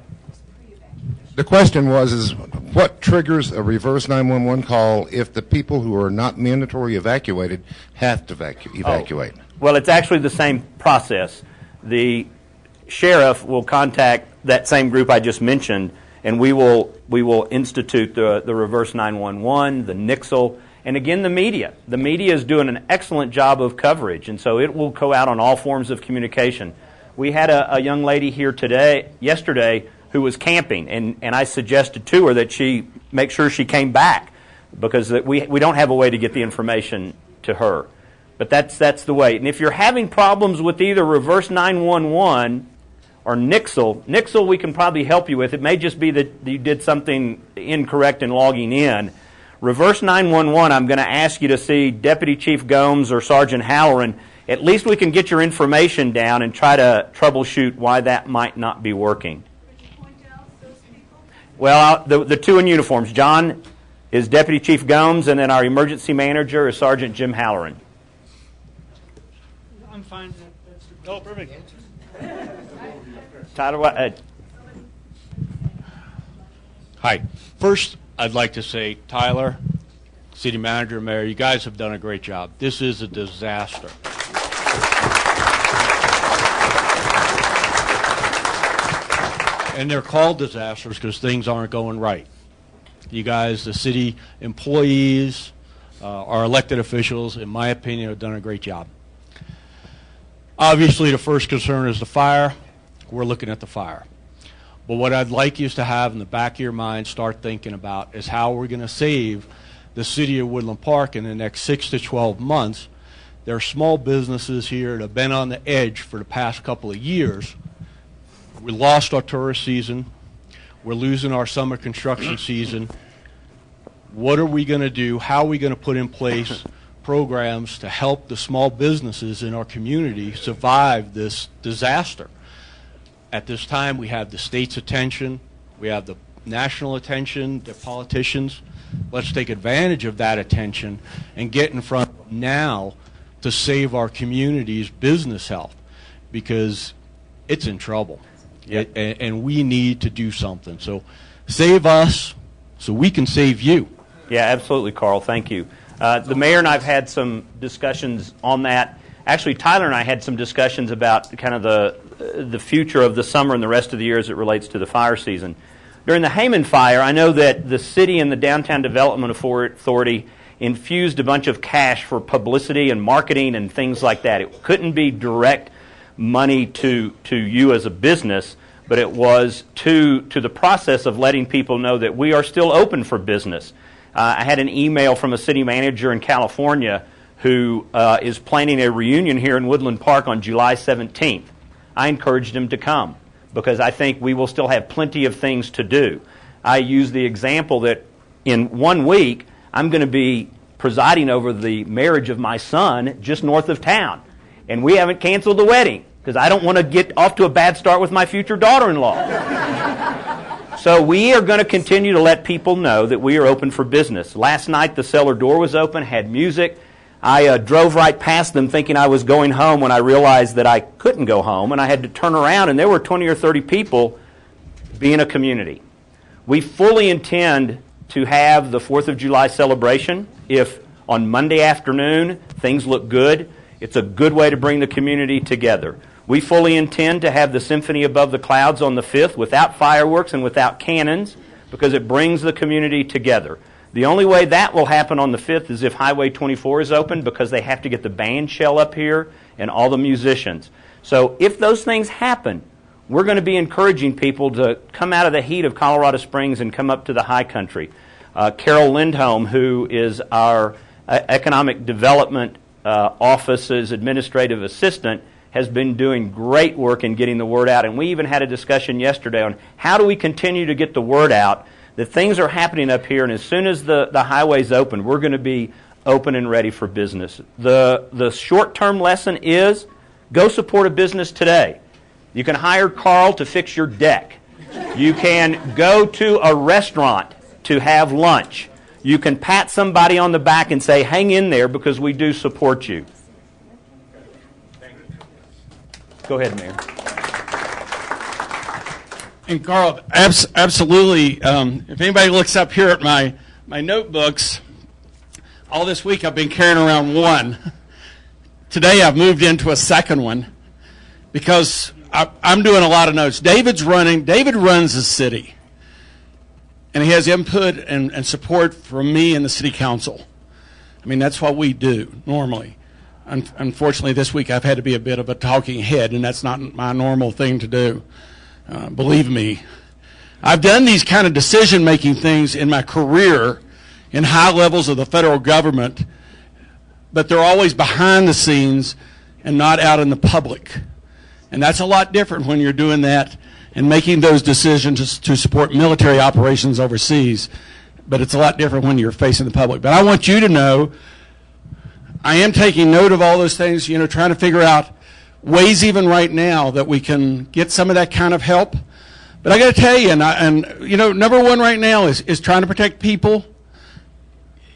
the question was what triggers a reverse 911 call if the people who are not mandatory evacuated have to evacuate? Well, it's actually the same process. The sheriff will contact that same group I just mentioned, and we will institute the reverse 911, the Nixle, and again the media. The media is doing an excellent job of coverage, and so it will go out on all forms of communication. We had a young lady here yesterday, who was camping, and I suggested to her that she make sure she came back because we don't have a way to get the information to her. But that's the way. And if you're having problems with either reverse 911 or Nixle we can probably help you with. It may just be that you did something incorrect in logging in. Reverse 911, I'm going to ask you to see Deputy Chief Gomes or Sergeant Halloran. At least we can get your information down and try to troubleshoot why that might not be working. Well, the 2 in uniforms. John is Deputy Chief Gomes, and then our emergency manager is Sergeant Jim Halloran. I'm fine. Oh, perfect. Tyler, Hi. First, I'd like to say, Tyler, City Manager, Mayor, you guys have done a great job. This is a disaster. And they're called disasters because things aren't going right. You guys, the city employees, our elected officials, in my opinion, have done a great job. Obviously, the first concern is the fire. We're looking at the fire. But what I'd like you to have in the back of your mind, start thinking about, is how we're going to save the city of Woodland Park in the next 6 to 12 months. There are small businesses here that have been on the edge for the past couple of years. We lost our tourist season. We're losing our summer construction season. What are we going to do? How are we going to put in place programs to help the small businesses in our community survive this disaster? At this time, we have the state's attention. We have the national attention, the politicians. Let's take advantage of that attention and get in front of them now to save our community's business health, because it's in trouble. Yep. And we need to do something. So save us so we can save you. Yeah, absolutely, Carl. Thank you. The mayor and I have had some discussions on that. Actually, Tyler and I had some discussions about kind of the future of the summer and the rest of the year as it relates to the fire season. During the Hayman fire, I know that the city and the Downtown Development Authority infused a bunch of cash for publicity and marketing and things like that. It couldn't be direct money to you as a business, but it was to the process of letting people know that we are still open for business. I had an email from a city manager in California who is planning a reunion here in Woodland Park on July 17th. I encouraged him to come because I think we will still have plenty of things to do. I use the example that in 1 week, I'm going to be presiding over the marriage of my son just north of town. And we haven't canceled the wedding because I don't want to get off to a bad start with my future daughter-in-law. So we are going to continue to let people know that we are open for business. Last night, the cellar door was open, had music. I drove right past them thinking I was going home when I realized that I couldn't go home, and I had to turn around, and there were 20 or 30 people being a community. We fully intend to have the 4th of July celebration. If on Monday afternoon things look good, it's a good way to bring the community together. We fully intend to have the Symphony Above the Clouds on the 5th without fireworks and without cannons because it brings the community together. The only way that will happen on the 5th is if Highway 24 is open because they have to get the band shell up here and all the musicians. So if those things happen, we're going to be encouraging people to come out of the heat of Colorado Springs and come up to the high country. Carol Lindholm, who is our Economic Development Office's administrative assistant, has been doing great work in getting the word out. And we even had a discussion yesterday on how do we continue to get the word out that things are happening up here, and as soon as the highway's open, we're going to be open and ready for business. The short-term lesson is go support a business today. You can hire Carl to fix your deck. You can go to a restaurant to have lunch. You can pat somebody on the back and say, hang in there because we do support you. Go ahead, Mayor. And Carl, absolutely. If anybody looks up here at my notebooks, all this week I've been carrying around one. Today I've moved into a second one because I'm doing a lot of notes. David runs the city, and he has input and support from me and the city council. I mean, that's what we do normally. Unfortunately, this week I've had to be a bit of a talking head, and that's not my normal thing to do. Believe me, I've done these kind of decision-making things in my career in high levels of the federal government, but they're always behind the scenes and not out in the public. And that's a lot different when you're doing that and making those decisions to support military operations overseas, but it's a lot different when you're facing the public. But I want you to know I am taking note of all those things, trying to figure out ways even right now that we can get some of that kind of help. But I got to tell you, number one right now is trying to protect people.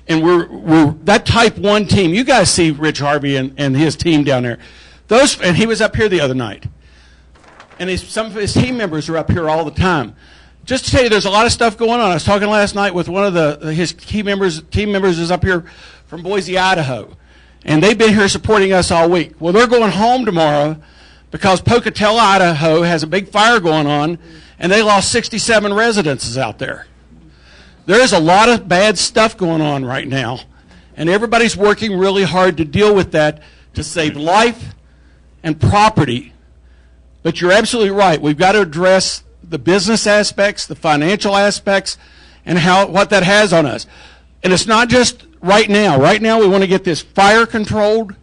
And we're that type 1 team. You guys see Rich Harvey and his team down there. And he was up here the other night. And some of his team members are up here all the time. Just to tell you, there's a lot of stuff going on. I was talking last night with one of his team members is up here from Boise, Idaho. And they've been here supporting us all week. Well, they're going home tomorrow because Pocatello, Idaho has a big fire going on, and they lost 67 residences out there. There's a lot of bad stuff going on right now, and everybody's working really hard to deal with that to save life and property. But you're absolutely right. We've got to address the business aspects, the financial aspects, and what that has on us. And it's not just right now. Right now we want to get this fire controlled,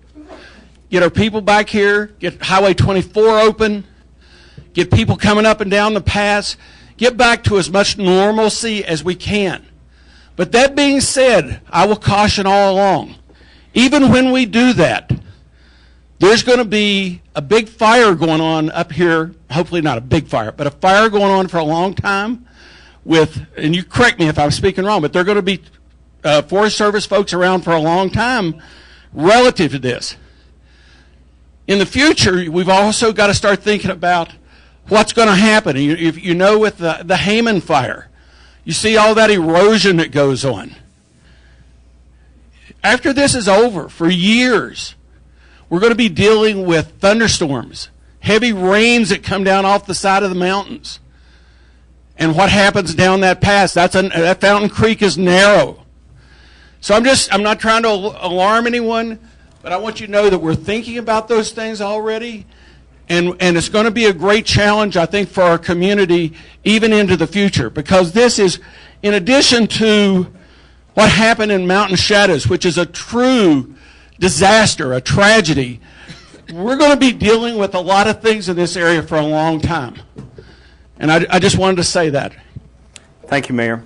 get our people back here, get Highway 24 open, get people coming up and down the pass, get back to as much normalcy as we can. But that being said, I will caution all along, even when we do that, there's going to be a big fire going on up here, hopefully not a big fire, but a fire going on for a long time with, and you correct me if I'm speaking wrong, but there are going to be Forest Service folks around for a long time relative to this. In the future, we've also got to start thinking about what's going to happen. If you know, with the Hayman fire, you see all that erosion that goes on. After this is over, for years, we're going to be dealing with thunderstorms, heavy rains that come down off the side of the mountains. And what happens down that pass? That Fountain Creek is narrow. So I'm not trying to alarm anyone, but I want you to know that we're thinking about those things already. And it's going to be a great challenge, I think, for our community even into the future, because this is, in addition to what happened in Mountain Shadows, which is a true disaster, a tragedy, we're going to be dealing with a lot of things in this area for a long time. And I just wanted to say that. Thank you, Mayor.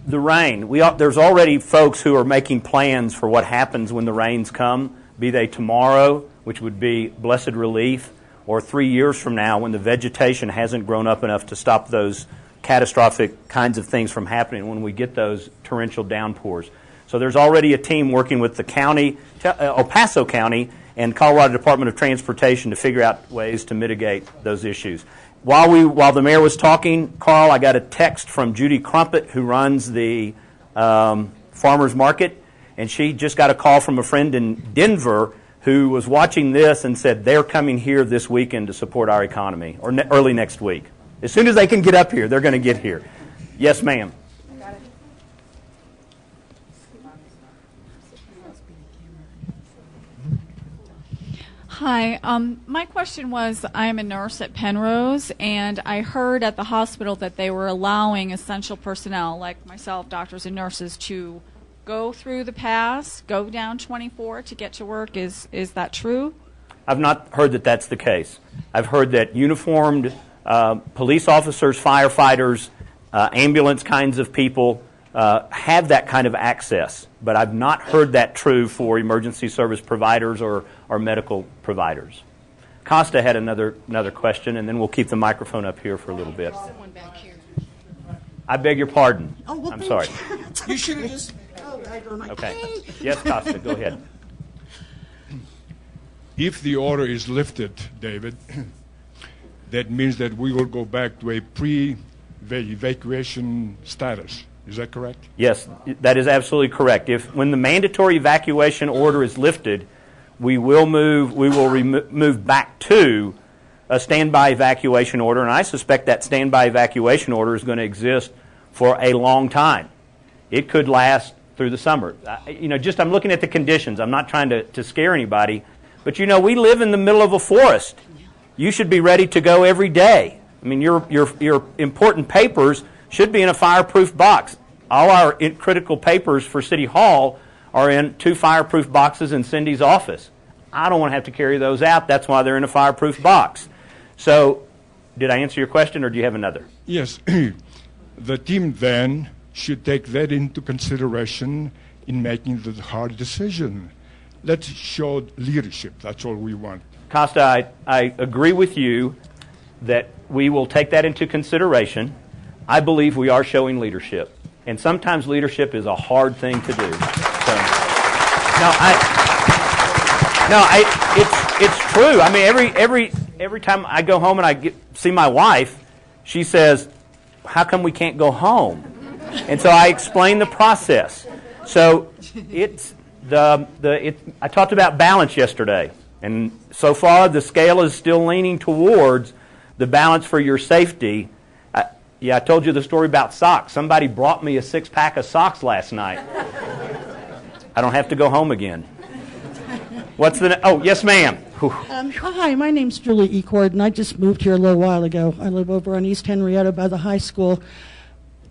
The rain, there's already folks who are making plans for what happens when the rains come, be they tomorrow, which would be blessed relief, or 3 years from now when the vegetation hasn't grown up enough to stop those catastrophic kinds of things from happening when we get those torrential downpours. So there's already a team working with the county, El Paso County, and Colorado Department of Transportation to figure out ways to mitigate those issues. While the mayor was talking, Carl, I got a text from Judy Crumpet, who runs the farmers market, and she just got a call from a friend in Denver who was watching this and said they're coming here this weekend to support our economy, or early next week. As soon as they can get up here, they're going to get here. Yes, ma'am. Hi. My question was, I'm a nurse at Penrose, and I heard at the hospital that they were allowing essential personnel, like myself, doctors and nurses, to go through the pass, go down 24 to get to work. Is that true? I've not heard that that's the case. I've heard that uniformed police officers, firefighters, ambulance kinds of people have that kind of access, but I've not heard that true for emergency service providers or medical providers. Costa had another question, and then we'll keep the microphone up here for a little bit. I beg your pardon. Oh, well, I'm sorry. You should have just... Okay. Yes, Costa, go ahead. If the order is lifted, David, that means that we will go back to a pre-evacuation status. Is that correct? Yes, that is absolutely correct. When the mandatory evacuation order is lifted, we will move back to a standby evacuation order, and I suspect that standby evacuation order is going to exist for a long time. It could last through the summer. I'm looking at the conditions. I'm not trying to scare anybody, but we live in the middle of a forest. You should be ready to go every day. I mean, your important papers should be in a fireproof box. All our critical papers for City Hall are in 2 fireproof boxes in Cindy's office. I don't want to have to carry those out. That's why they're in a fireproof box. So, did I answer your question, or do you have another? Yes. The team then should take that into consideration in making the hard decision. Let's show leadership. That's all we want. Costa, I agree with you that we will take that into consideration. I believe we are showing leadership, and sometimes leadership is a hard thing to do. It's true. I mean, every time I go home and see my wife, she says, "How come we can't go home?" And so I explain the process. So I talked about balance yesterday, and so far the scale is still leaning towards the balance for your safety. I told you the story about socks. Somebody brought me a 6-pack of socks last night. I don't have to go home again. Oh, yes, ma'am. Hi, my name's Julie Ecord, and I just moved here a little while ago. I live over on East Henrietta by the high school.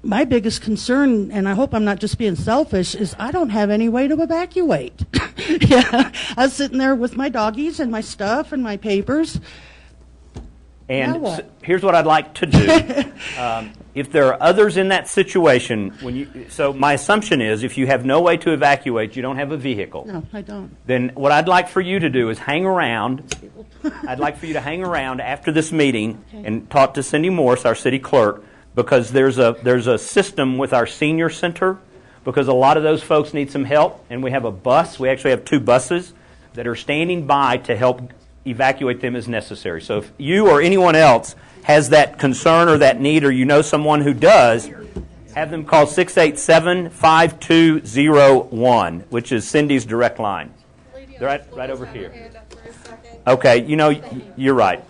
My biggest concern, and I hope I'm not just being selfish, is I don't have any way to evacuate. Yeah, I was sitting there with my doggies and my stuff and my papers. And Now what? here's what I'd like to do. If there are others in that situation, so my assumption is if you have no way to evacuate, you don't have a vehicle. No, I don't. Then what I'd like for you to do is hang around. I'd like for you to hang around after this meeting and talk to Cindy Morse, our city clerk, because there's a system with our senior center, because a lot of those folks need some help, and we have a bus. We actually have 2 buses that are standing by to help evacuate them as necessary. So if you or anyone else has that concern or that need, or you know someone who does, have them call 687-5201, which is Cindy's direct line. They're right over here. Okay, you're right.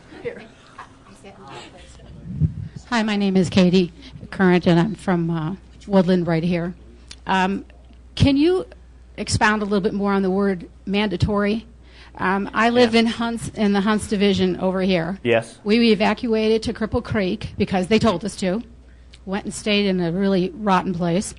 Hi, my name is Katie Current, and I'm from Woodland right here. Can you expound a little bit more on the word mandatory? I live in the Hunts Division over here. Yes. We evacuated to Cripple Creek because they told us to. Went and stayed in a really rotten place.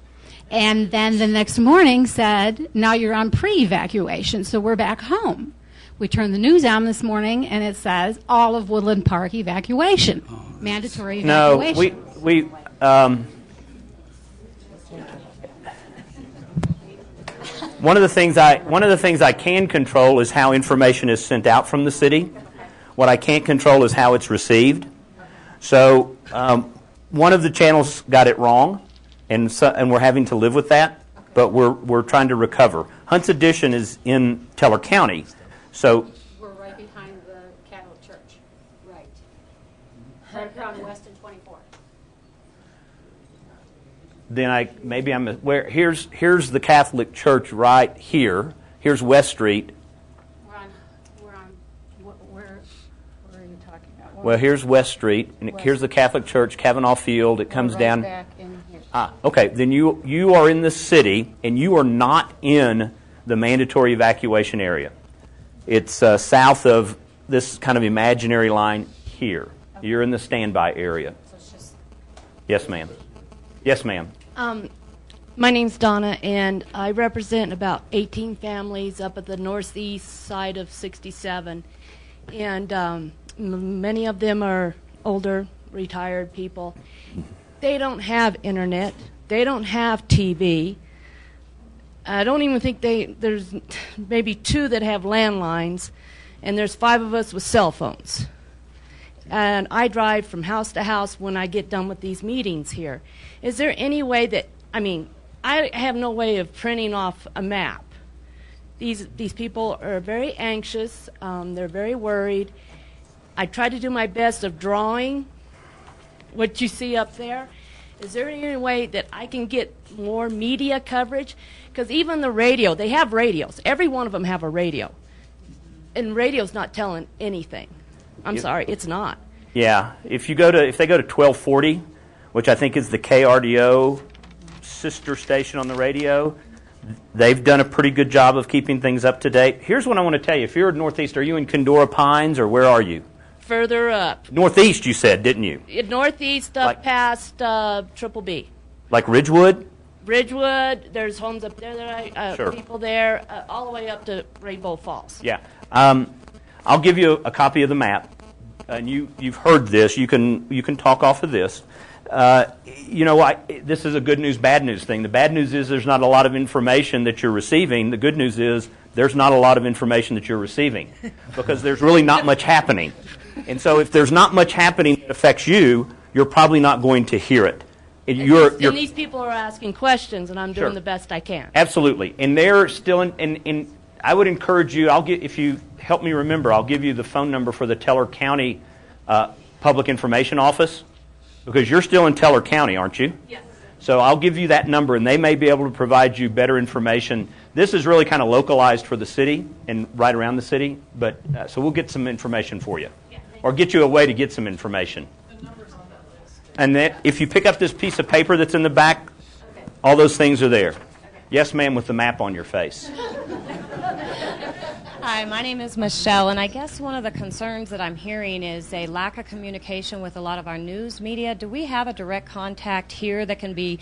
And then the next morning said, now you're on pre-evacuation, so we're back home. We turned the news on this morning, and it says all of Woodland Park evacuation, mandatory evacuation. No, we one of the things I can control is how information is sent out from the city. What I can't control is how it's received. So one of the channels got it wrong, and we're having to live with that. But we're trying to recover. Hunt's Edition is in Teller County, so We're right behind the Catholic Church. Right. Right around West and 24. then here's the Catholic Church right here. Here's West Street. Where are you talking about? Well, here's West Street, and here's the Catholic Church, Kavanaugh Field. It comes down. Back in here. Okay. Then you are in the city, and you are not in the mandatory evacuation area. It's south of this kind of imaginary line here. Okay. You're in the standby area. So it's just... Yes, ma'am. Yes, ma'am. My name's Donna, and I represent about 18 families up at the northeast side of 67. And many of them are older, retired people. They don't have internet. They don't have TV. I don't even think there's maybe 2 that have landlines, and there's 5 of us with cell phones. And I drive from house to house when I get done with these meetings here. Is there any way that, I have no way of printing off a map. These people are very anxious. They're very worried. I try to do my best of drawing what you see up there. Is there any way that I can get more media coverage? Because even the radio, they have radios. Every one of them have a radio. And radio's not telling anything. I'm sorry, it's not. Yeah, if they go to 1240, which I think is the KRDO sister station on the radio, they've done a pretty good job of keeping things up to date. Here's what I want to tell you. If you're in Northeast, are you in Condora Pines, or where are you? Further up. Northeast, you said, didn't you? Northeast up past Triple B. Like Ridgewood? Ridgewood, there's homes up there, Sure. people there, all the way up to Rainbow Falls. Yeah. I'll give you a copy of the map, and you've heard this. You can talk off of this. This is a good news, bad news thing. The bad news is there's not a lot of information that you're receiving. The good news is there's not a lot of information that you're receiving because there's really not much happening. And so if there's not much happening that affects you, you're probably not going to hear it. And these people are asking questions, and I'm doing the best I can. Absolutely. And they're still in I would encourage you, if you help me remember, I'll give you the phone number for the Teller County Public Information Office, because you're still in Teller County, aren't you? Yes. So I'll give you that number, and they may be able to provide you better information. This is really kind of localized for the city and right around the city, but so we'll get some information for you, or get you a way to get some information. The number's on that list. And then if you pick up this piece of paper that's in the back, all those things are there. Okay. Yes, ma'am, with the map on your face. Hi, my name is Michelle, and I guess one of the concerns that I'm hearing is a lack of communication with a lot of our news media. Do we have a direct contact here that can be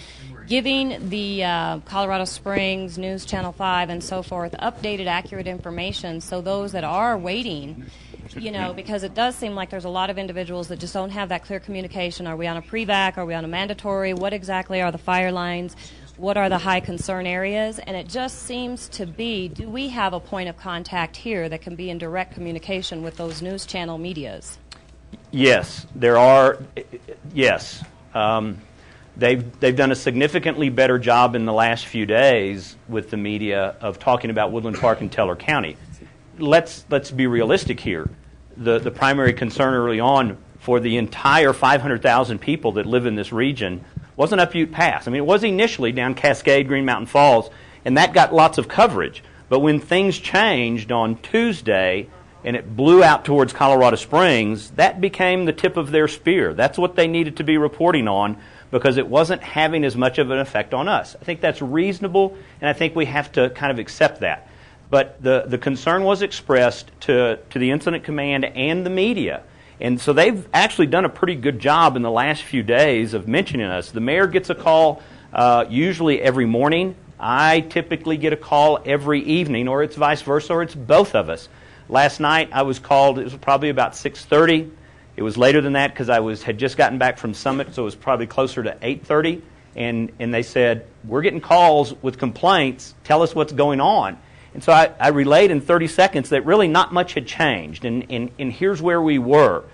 giving the Colorado Springs, News Channel 5, and so forth updated, accurate information so those that are waiting because it does seem like there's a lot of individuals that just don't have that clear communication. Are we on a pre-vac? Are we on a mandatory? What exactly are the fire lines? What are the high concern areas? And it just seems to be, do we have a point of contact here that can be in direct communication with those news channel medias? Yes, there are. Yes. They've done a significantly better job in the last few days with the media of talking about Woodland Park and Teller County. Let's be realistic here. The primary concern early on for the entire 500,000 people that live in this region wasn't up Ute Pass. I mean, it was initially down Cascade, Green Mountain Falls, and that got lots of coverage. But when things changed on Tuesday and it blew out towards Colorado Springs, that became the tip of their spear. That's what they needed to be reporting on because it wasn't having as much of an effect on us. I think that's reasonable, and I think we have to kind of accept that. But the concern was expressed to the Incident Command and the media. And so they've actually done a pretty good job in the last few days of mentioning us. The mayor gets a call usually every morning. I typically get a call every evening, or it's vice versa, or it's both of us. Last night I was called, it was probably about 6:30. It was later than that because I had just gotten back from Summit, so it was probably closer to 8:30. And they said, we're getting calls with complaints. Tell us what's going on. And so I relayed in 30 seconds that really not much had changed, and here's where we were.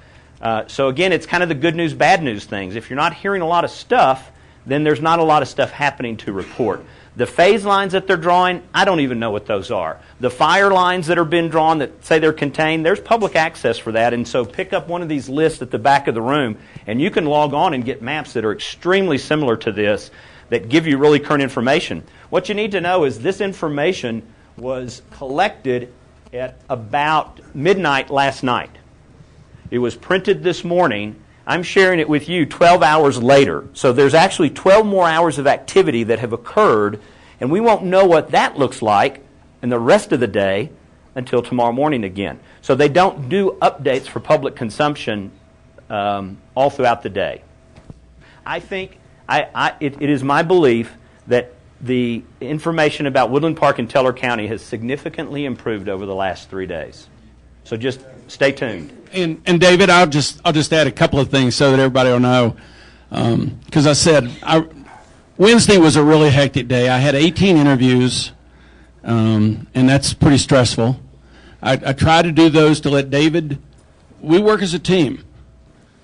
So again, it's kind of the good news, bad news things. If you're not hearing a lot of stuff, then there's not a lot of stuff happening to report. The phase lines that they're drawing, I don't even know what those are. The fire lines that are being drawn that say they're contained, there's public access for that, and so pick up one of these lists at the back of the room, and you can log on and get maps that are extremely similar to this that give you really current information. What you need to know is this information was collected at about midnight last night. It was printed this morning. I'm sharing it with you 12 hours later. So there's actually 12 more hours of activity that have occurred, and we won't know what that looks like in the rest of the day until tomorrow morning again. So they don't do updates for public consumption all throughout the day. I think it is my belief that the information about Woodland Park and Teller County has significantly improved over the last 3 days. So just stay tuned. And David, I'll just add a couple of things so that everybody will know. Because I said Wednesday was a really hectic day. I had 18 interviews, and that's pretty stressful. I try to do those to let David. We work as a team.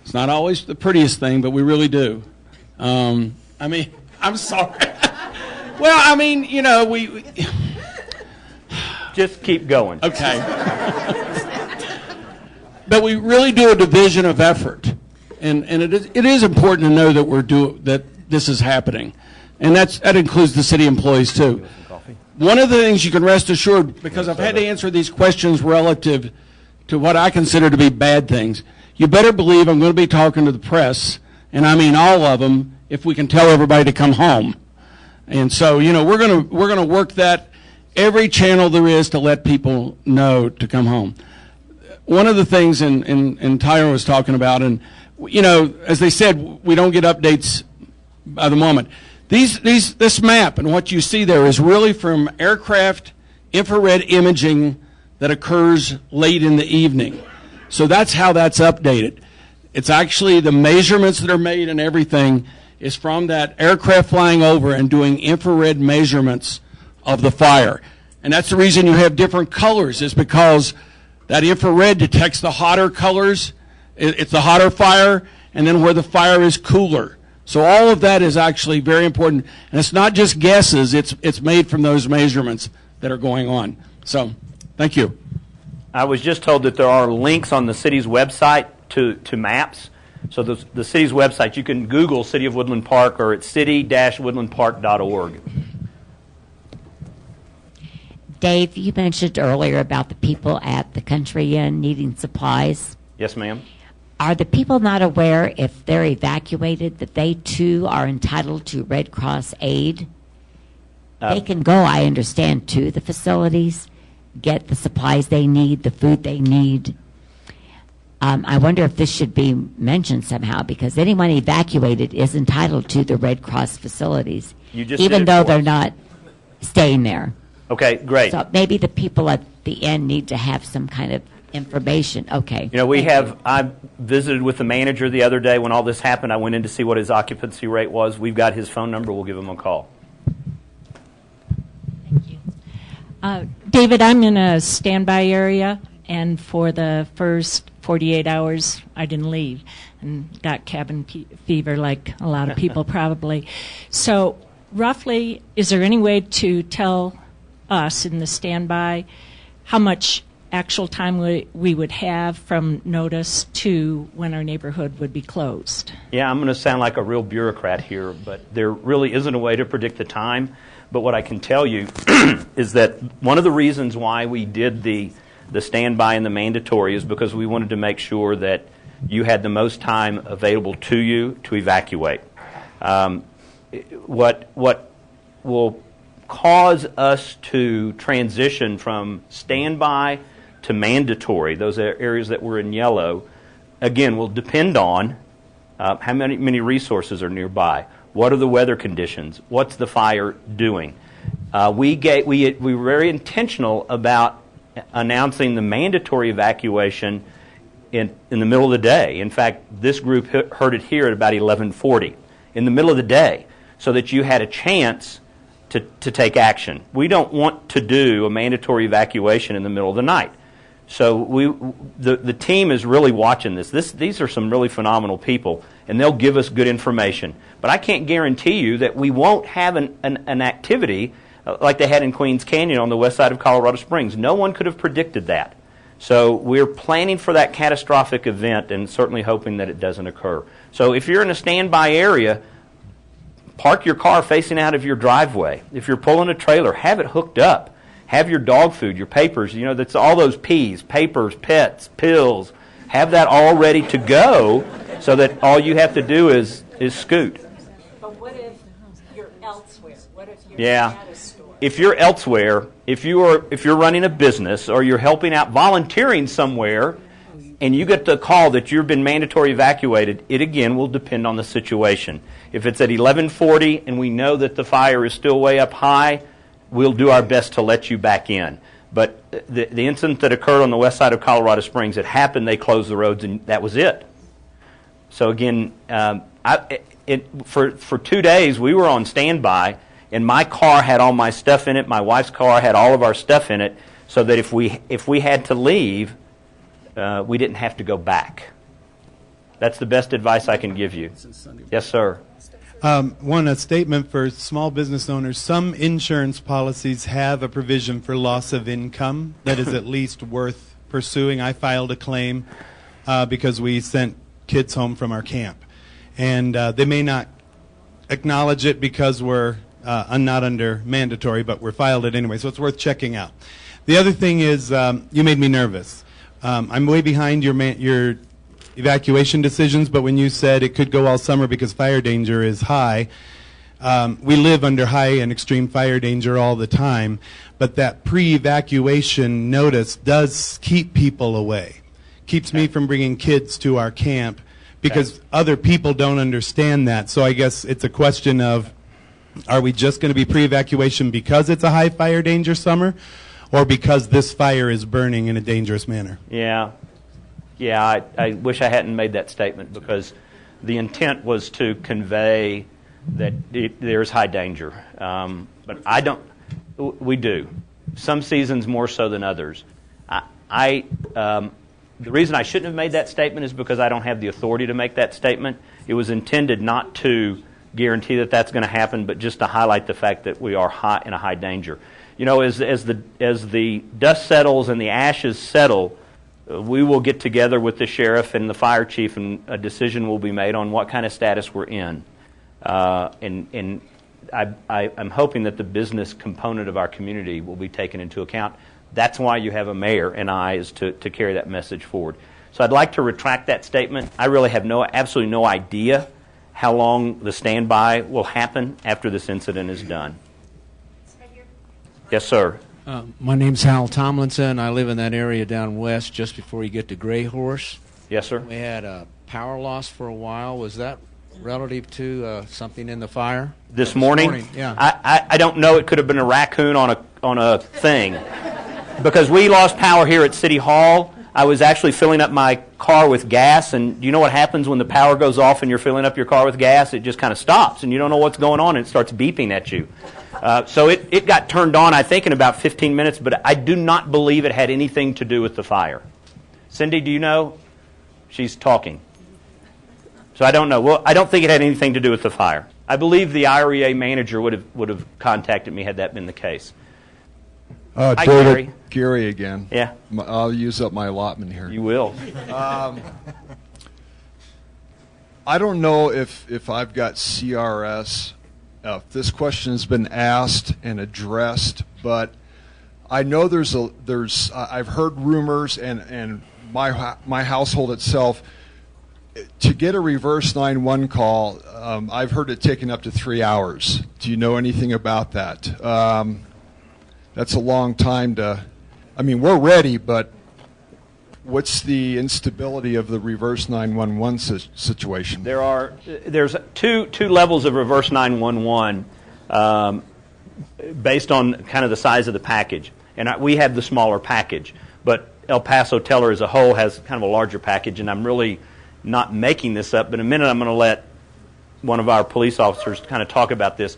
It's not always the prettiest thing, but we really do. I'm sorry. Well, we just keep going. Okay. But we really do a division of effort, and it is important to know that that this is happening, and that includes the city employees too. One of the things you can rest assured, because I've had to answer these questions relative to what I consider to be bad things, you better believe I'm going to be talking to the press, and I mean all of them, if we can tell everybody to come home. And so, we're going to work that every channel there is to let people know to come home. One of the things, and Tyra was talking about, and as they said, we don't get updates by the moment. This map and what you see there is really from aircraft infrared imaging that occurs late in the evening. So that's how that's updated. It's actually the measurements that are made and everything is from that aircraft flying over and doing infrared measurements of the fire. And that's the reason you have different colors, is because that infrared detects the hotter colors. It's the hotter fire, and then where the fire is cooler. So all of that is actually very important. And it's not just guesses. It's made from those measurements that are going on. So thank you. I was just told that there are links on the city's website to maps. So the city's website, you can Google City of Woodland Park, or it's city-woodlandpark.org. Dave, you mentioned earlier about the people at the Country Inn needing supplies. Yes, ma'am. Are the people not aware, if they're evacuated, that they too are entitled to Red Cross aid? They can go, I understand, to the facilities, get the supplies they need, the food they need. I wonder if this should be mentioned somehow, because anyone evacuated is entitled to the Red Cross facilities, even though they're not staying there. Okay, great. So maybe the people at the end need to have some kind of information. Okay. You know, I visited with the manager the other day when all this happened. I went in to see what his occupancy rate was. We've got his phone number. We'll give him a call. David, I'm in a standby area, and for the first 48 hours, I didn't leave and got cabin fever like a lot of people probably. So roughly, is there any way to tell us in the standby how much actual time we would have from notice to when our neighborhood would be closed? Yeah, I'm going to sound like a real bureaucrat here, but there really isn't a way to predict the time. But what I can tell you is that one of the reasons why we did the standby and the mandatory is because we wanted to make sure that you had the most time available to you to evacuate. What will cause us to transition from standby to mandatory, those are areas that were in yellow, again, will depend on how many resources are nearby. What are the weather conditions? What's the fire doing? We were very intentional about announcing the mandatory evacuation in the middle of the day. In fact, this group heard it here at about 11:40 in the middle of the day, so that you had a chance to take action. We don't want to do a mandatory evacuation in the middle of the night. So the team is really watching this. These are some really phenomenal people, and they'll give us good information. But I can't guarantee you that we won't have an activity like they had in Queens Canyon on the west side of Colorado Springs. No one could have predicted that. So we're planning for that catastrophic event and certainly hoping that it doesn't occur. So if you're in a standby area, park your car facing out of your driveway. If you're pulling a trailer, have it hooked up. Have your dog food, your papers, that's all those P's, papers, pets, pills. Have that all ready to go so that all you have to do is scoot. But what if you're elsewhere? What if you're at a store? If you're elsewhere, if you're running a business or you're helping out, volunteering somewhere, and you get the call that you've been mandatory evacuated, it again will depend on the situation. If it's at 11:40 and we know that the fire is still way up high, we'll do our best to let you back in. But the incident that occurred on the west side of Colorado Springs, it happened, they closed the roads, and that was it. So again, for 2 days, we were on standby, and my car had all my stuff in it. My wife's car had all of our stuff in it, so that if we had to leave, we didn't have to go back. That's the best advice I can give you. Yes, sir. A statement for small business owners. Some insurance policies have a provision for loss of income that is at least worth pursuing. I filed a claim because we sent kids home from our camp. And they may not acknowledge it because we're not under mandatory, but we're filed it anyway, so it's worth checking out. The other thing is you made me nervous. I'm way behind your evacuation decisions, but when you said it could go all summer because fire danger is high, we live under high and extreme fire danger all the time, but that pre-evacuation notice does keep people away. Keeps me from bringing kids to our camp because other people don't understand that. So I guess it's a question of, are we just going to be pre-evacuation because it's a high fire danger summer, or because this fire is burning in a dangerous manner? Yeah, I wish I hadn't made that statement because the intent was to convey that there's high danger. But we do. Some seasons more so than others. The reason I shouldn't have made that statement is because I don't have the authority to make that statement. It was intended not to guarantee that that's going to happen, but just to highlight the fact that we are in a high danger. As the dust settles and the ashes settle, we will get together with the sheriff and the fire chief, and a decision will be made on what kind of status we're in. And I'm hoping that the business component of our community will be taken into account. That's why you have a mayor and I, is to carry that message forward. So I'd like to retract that statement. I really have absolutely no idea how long the standby will happen after this incident is done. Yes, sir. My name's Hal Tomlinson. I live in that area down west just before you get to Gray Horse. Yes, sir. We had a power loss for a while. Was that relative to something in the fire? This morning? Yeah. I don't know. It could have been a raccoon on a thing. Because we lost power here at City Hall. I was actually filling up my car with gas, and do you know what happens when the power goes off and you're filling up your car with gas? It just kind of stops, and you don't know what's going on, and it starts beeping at you. So it got turned on, I think, in about 15 minutes, but I do not believe it had anything to do with the fire. Cindy, do you know? She's talking. So I don't know. Well, I don't think it had anything to do with the fire. I believe the IREA manager would have contacted me had that been the case. Hi, David, Gary again. Yeah. I'll use up my allotment here. You will. I don't know if I've got CRS, if this question has been asked and addressed, but I know I've heard rumors and my household itself, to get a reverse 911 call, I've heard it taking up to 3 hours. Do you know anything about that? That's a long time we're ready, but what's the instability of the reverse 911 situation? There's two levels of reverse 911 based on kind of the size of the package. And we have the smaller package, but El Paso Teller as a whole has kind of a larger package, and I'm really not making this up, but in a minute I'm going to let one of our police officers kind of talk about this.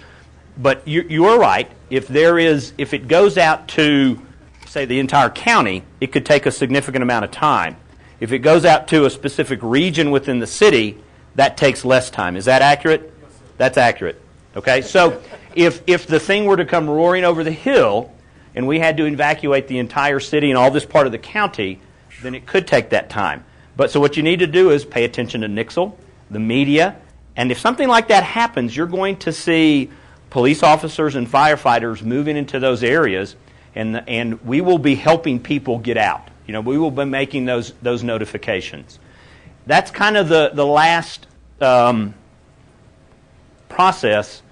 But you are right. If it goes out to, say, the entire county, it could take a significant amount of time. If it goes out to a specific region within the city, that takes less time. Is that accurate? That's accurate. Okay? So if the thing were to come roaring over the hill and we had to evacuate the entire city and all this part of the county, then it could take that time. But so what you need to do is pay attention to Nixle, the media, and if something like that happens, you're going to see police officers and firefighters moving into those areas, and we will be helping people get out. We will be making those notifications. That's kind of the last process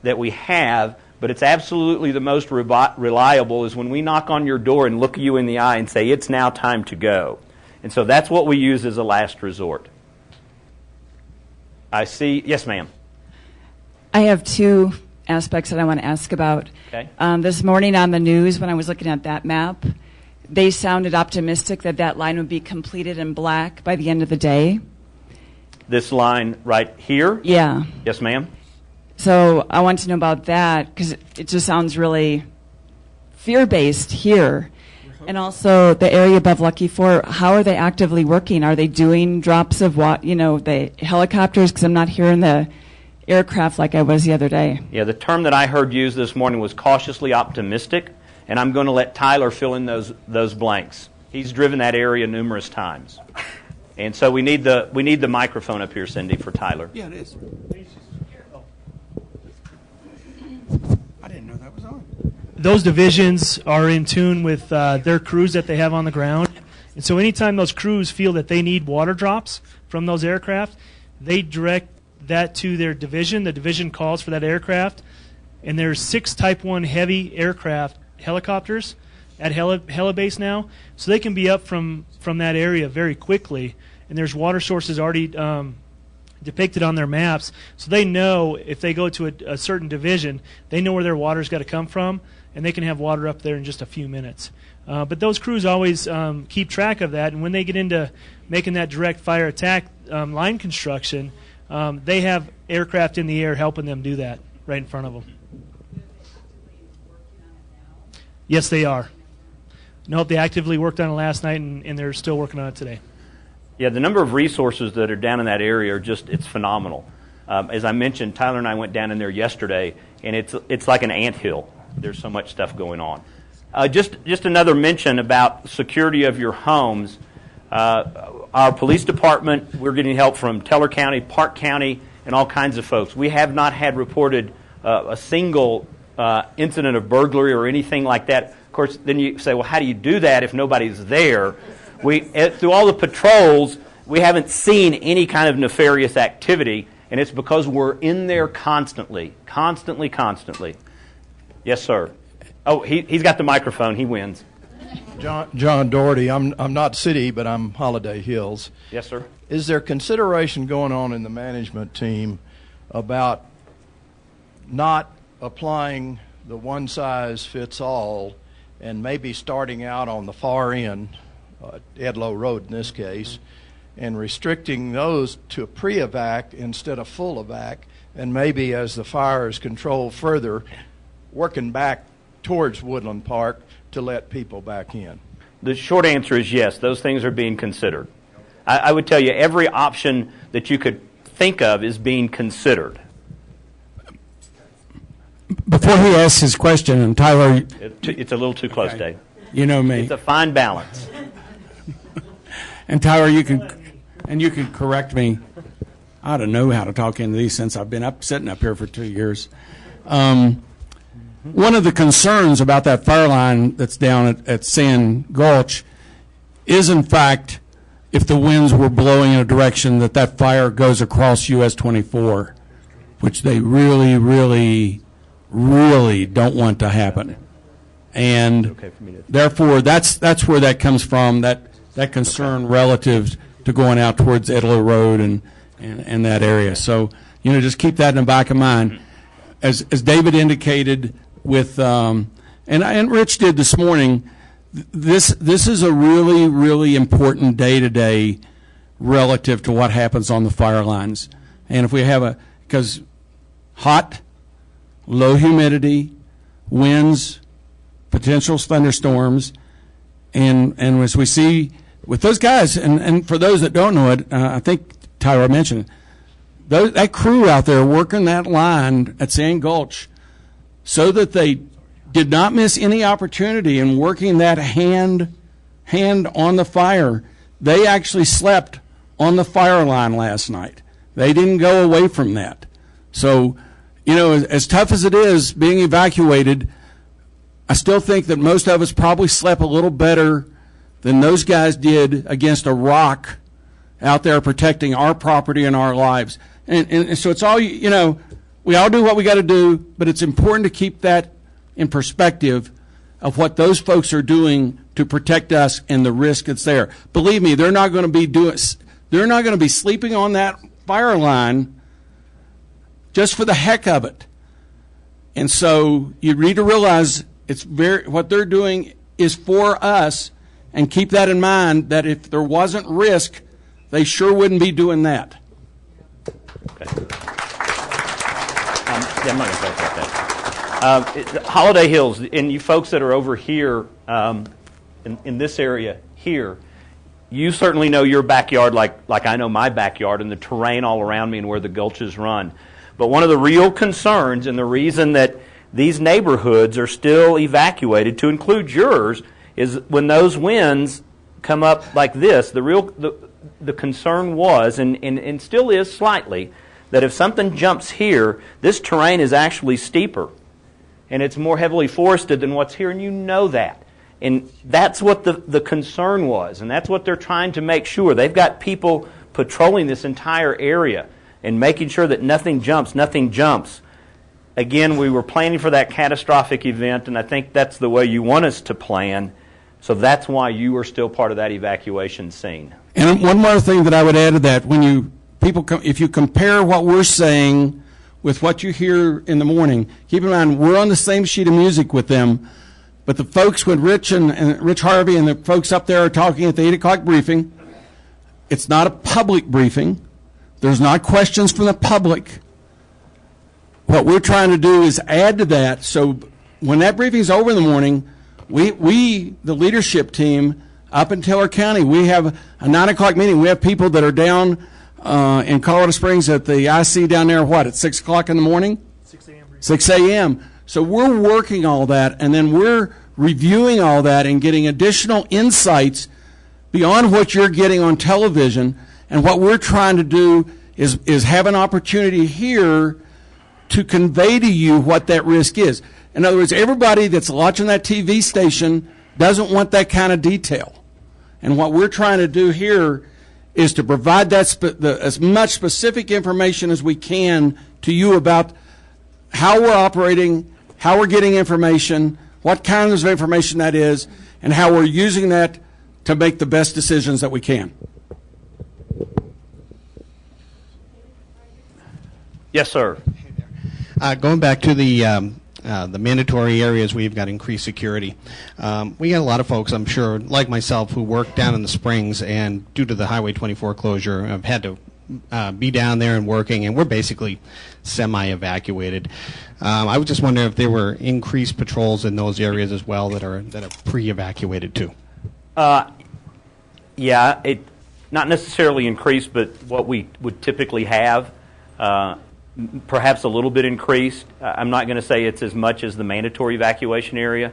that we have, but it's absolutely the most reliable is when we knock on your door and look you in the eye and say, it's now time to go. And so that's what we use as a last resort. I see. Yes, ma'am. I have two aspects that I want to ask about. Okay. This morning on the news, when I was looking at that map, they sounded optimistic that line would be completed in black by the end of the day. This line right here? Yeah. Yes, ma'am. So I want to know about that because it just sounds really fear-based here. And also the area above Lucky Fort, how are they actively working? Are they doing drops of the helicopters? Because I'm not hearing the aircraft like I was the other day. Yeah, the term that I heard used this morning was cautiously optimistic, and I'm going to let Tyler fill in those blanks. He's driven that area numerous times. And so we need the microphone up here, Cindy, for Tyler. Yeah, it is. I didn't know that was on. Those divisions are in tune with their crews that they have on the ground. And so anytime those crews feel that they need water drops from those aircraft, they direct that to their division. The division calls for that aircraft. And there's 6 Type 1 heavy aircraft helicopters at Helibase now. So they can be up from that area very quickly. And there's water sources already depicted on their maps. So they know if they go to a certain division, they know where their water's got to come from. And they can have water up there in just a few minutes. But those crews always keep track of that, and when they get into making that direct fire attack line construction, they have aircraft in the air helping them do that right in front of them. Yes, they are. Nope, they actively worked on it last night, and they're still working on it today. Yeah, the number of resources that are down in that area are it's phenomenal. As I mentioned, Tyler and I went down in there yesterday, and it's like an anthill. There's so much stuff going on. Just another mention about security of your homes. Our police department, we're getting help from Teller County, Park County, and all kinds of folks. We have not had reported a single incident of burglary or anything like that. Of course, then you say, well, how do you do that if nobody's there? Through all the patrols, we haven't seen any kind of nefarious activity, and it's because we're in there constantly. Yes, sir. Oh, he's got the microphone. He wins. John Doherty. I'm not city, but I'm Holiday Hills. Yes, sir. Is there consideration going on in the management team about not applying the one-size-fits-all and maybe starting out on the far end Edlow Road in this case, and restricting those to a pre-evac instead of full evac, and maybe as the fire is controlled further, working back towards Woodland Park to let people back in? The short answer is yes. Those things are being considered. I would tell you every option that you could think of is being considered. Before he asks his question, and Tyler... It's a little too close, Dave. You know me. It's a fine balance. And Tyler, you can correct me. I don't know how to talk into these since I've been sitting up here for 2 years. One of the concerns about that fire line that's down at Sand Gulch is, in fact, if the winds were blowing in a direction that fire goes across US 24, which they really, really, really don't want to happen. And therefore, that's where that comes from, that concern relative to going out towards Edlow Road and that area. So, just keep that in the back of mind. As David indicated with, and Rich did this morning, this is a really, really important day-to-day relative to what happens on the fire lines. And if we have because hot, low humidity, winds, potential thunderstorms, and as we see with those guys, and for those that don't know it, I think Tyra mentioned it, that crew out there working that line at Sand Gulch so that they did not miss any opportunity in working that hand on the fire. They actually slept on the fire line last night. They didn't go away from that. So, as tough as it is being evacuated, I still think that most of us probably slept a little better than those guys did against a rock out there protecting our property and our lives. And so it's all, we all do what we got to do, but it's important to keep that in perspective of what those folks are doing to protect us and the risk that's there. Believe me, they're not going to be sleeping on that fire line just for the heck of it. And so you need to realize what they're doing is for us, and keep that in mind, that if there wasn't risk, they sure wouldn't be doing that. Okay. I'm not going to talk about that. Holiday Hills, and you folks that are over here in this area here, you certainly know your backyard like I know my backyard and the terrain all around me and where the gulches run. But one of the real concerns and the reason that these neighborhoods are still evacuated, to include yours, is when those winds come up like this, the concern was, and still is slightly, that if something jumps here, this terrain is actually steeper, and it's more heavily forested than what's here, and you know that. And that's what the concern was, and that's what they're trying to make sure. They've got people patrolling this entire area and making sure that nothing jumps. Again, we were planning for that catastrophic event, and I think that's the way you want us to plan. So that's why you are still part of that evacuation scene. And one more thing that I would add to that, if you compare what we're saying with what you hear in the morning, keep in mind we're on the same sheet of music with them, but the folks with Rich and Rich Harvey and the folks up there are talking at the 8 o'clock briefing. It's not a public briefing. There's not questions from the public. What we're trying to do is add to that, so when that briefing's over in the morning, we the leadership team up in Taylor County, we have a 9 o'clock meeting. We have people that are down in Colorado Springs at the IC down there, at 6 o'clock in the morning? 6 a.m. 6 a.m. So we're working all that, and then we're reviewing all that and getting additional insights beyond what you're getting on television. And what we're trying to do is have an opportunity here to convey to you what that risk is. In other words, everybody that's watching that TV station doesn't want that kind of detail. And what we're trying to do here is to provide as much specific information as we can to you about how we're operating, how we're getting information, what kind of information that is, and how we're using that to make the best decisions that we can. Yes, sir. Going back to the the mandatory areas, we've got increased security. We got a lot of folks, I'm sure, like myself, who work down in the Springs, and due to the Highway 24 closure, have had to be down there and working, and we're basically semi-evacuated. I was just wondering if there were increased patrols in those areas as well that are pre-evacuated too. Yeah, it not necessarily increased, but what we would typically have. Perhaps a little bit increased. I'm not going to say it's as much as the mandatory evacuation area,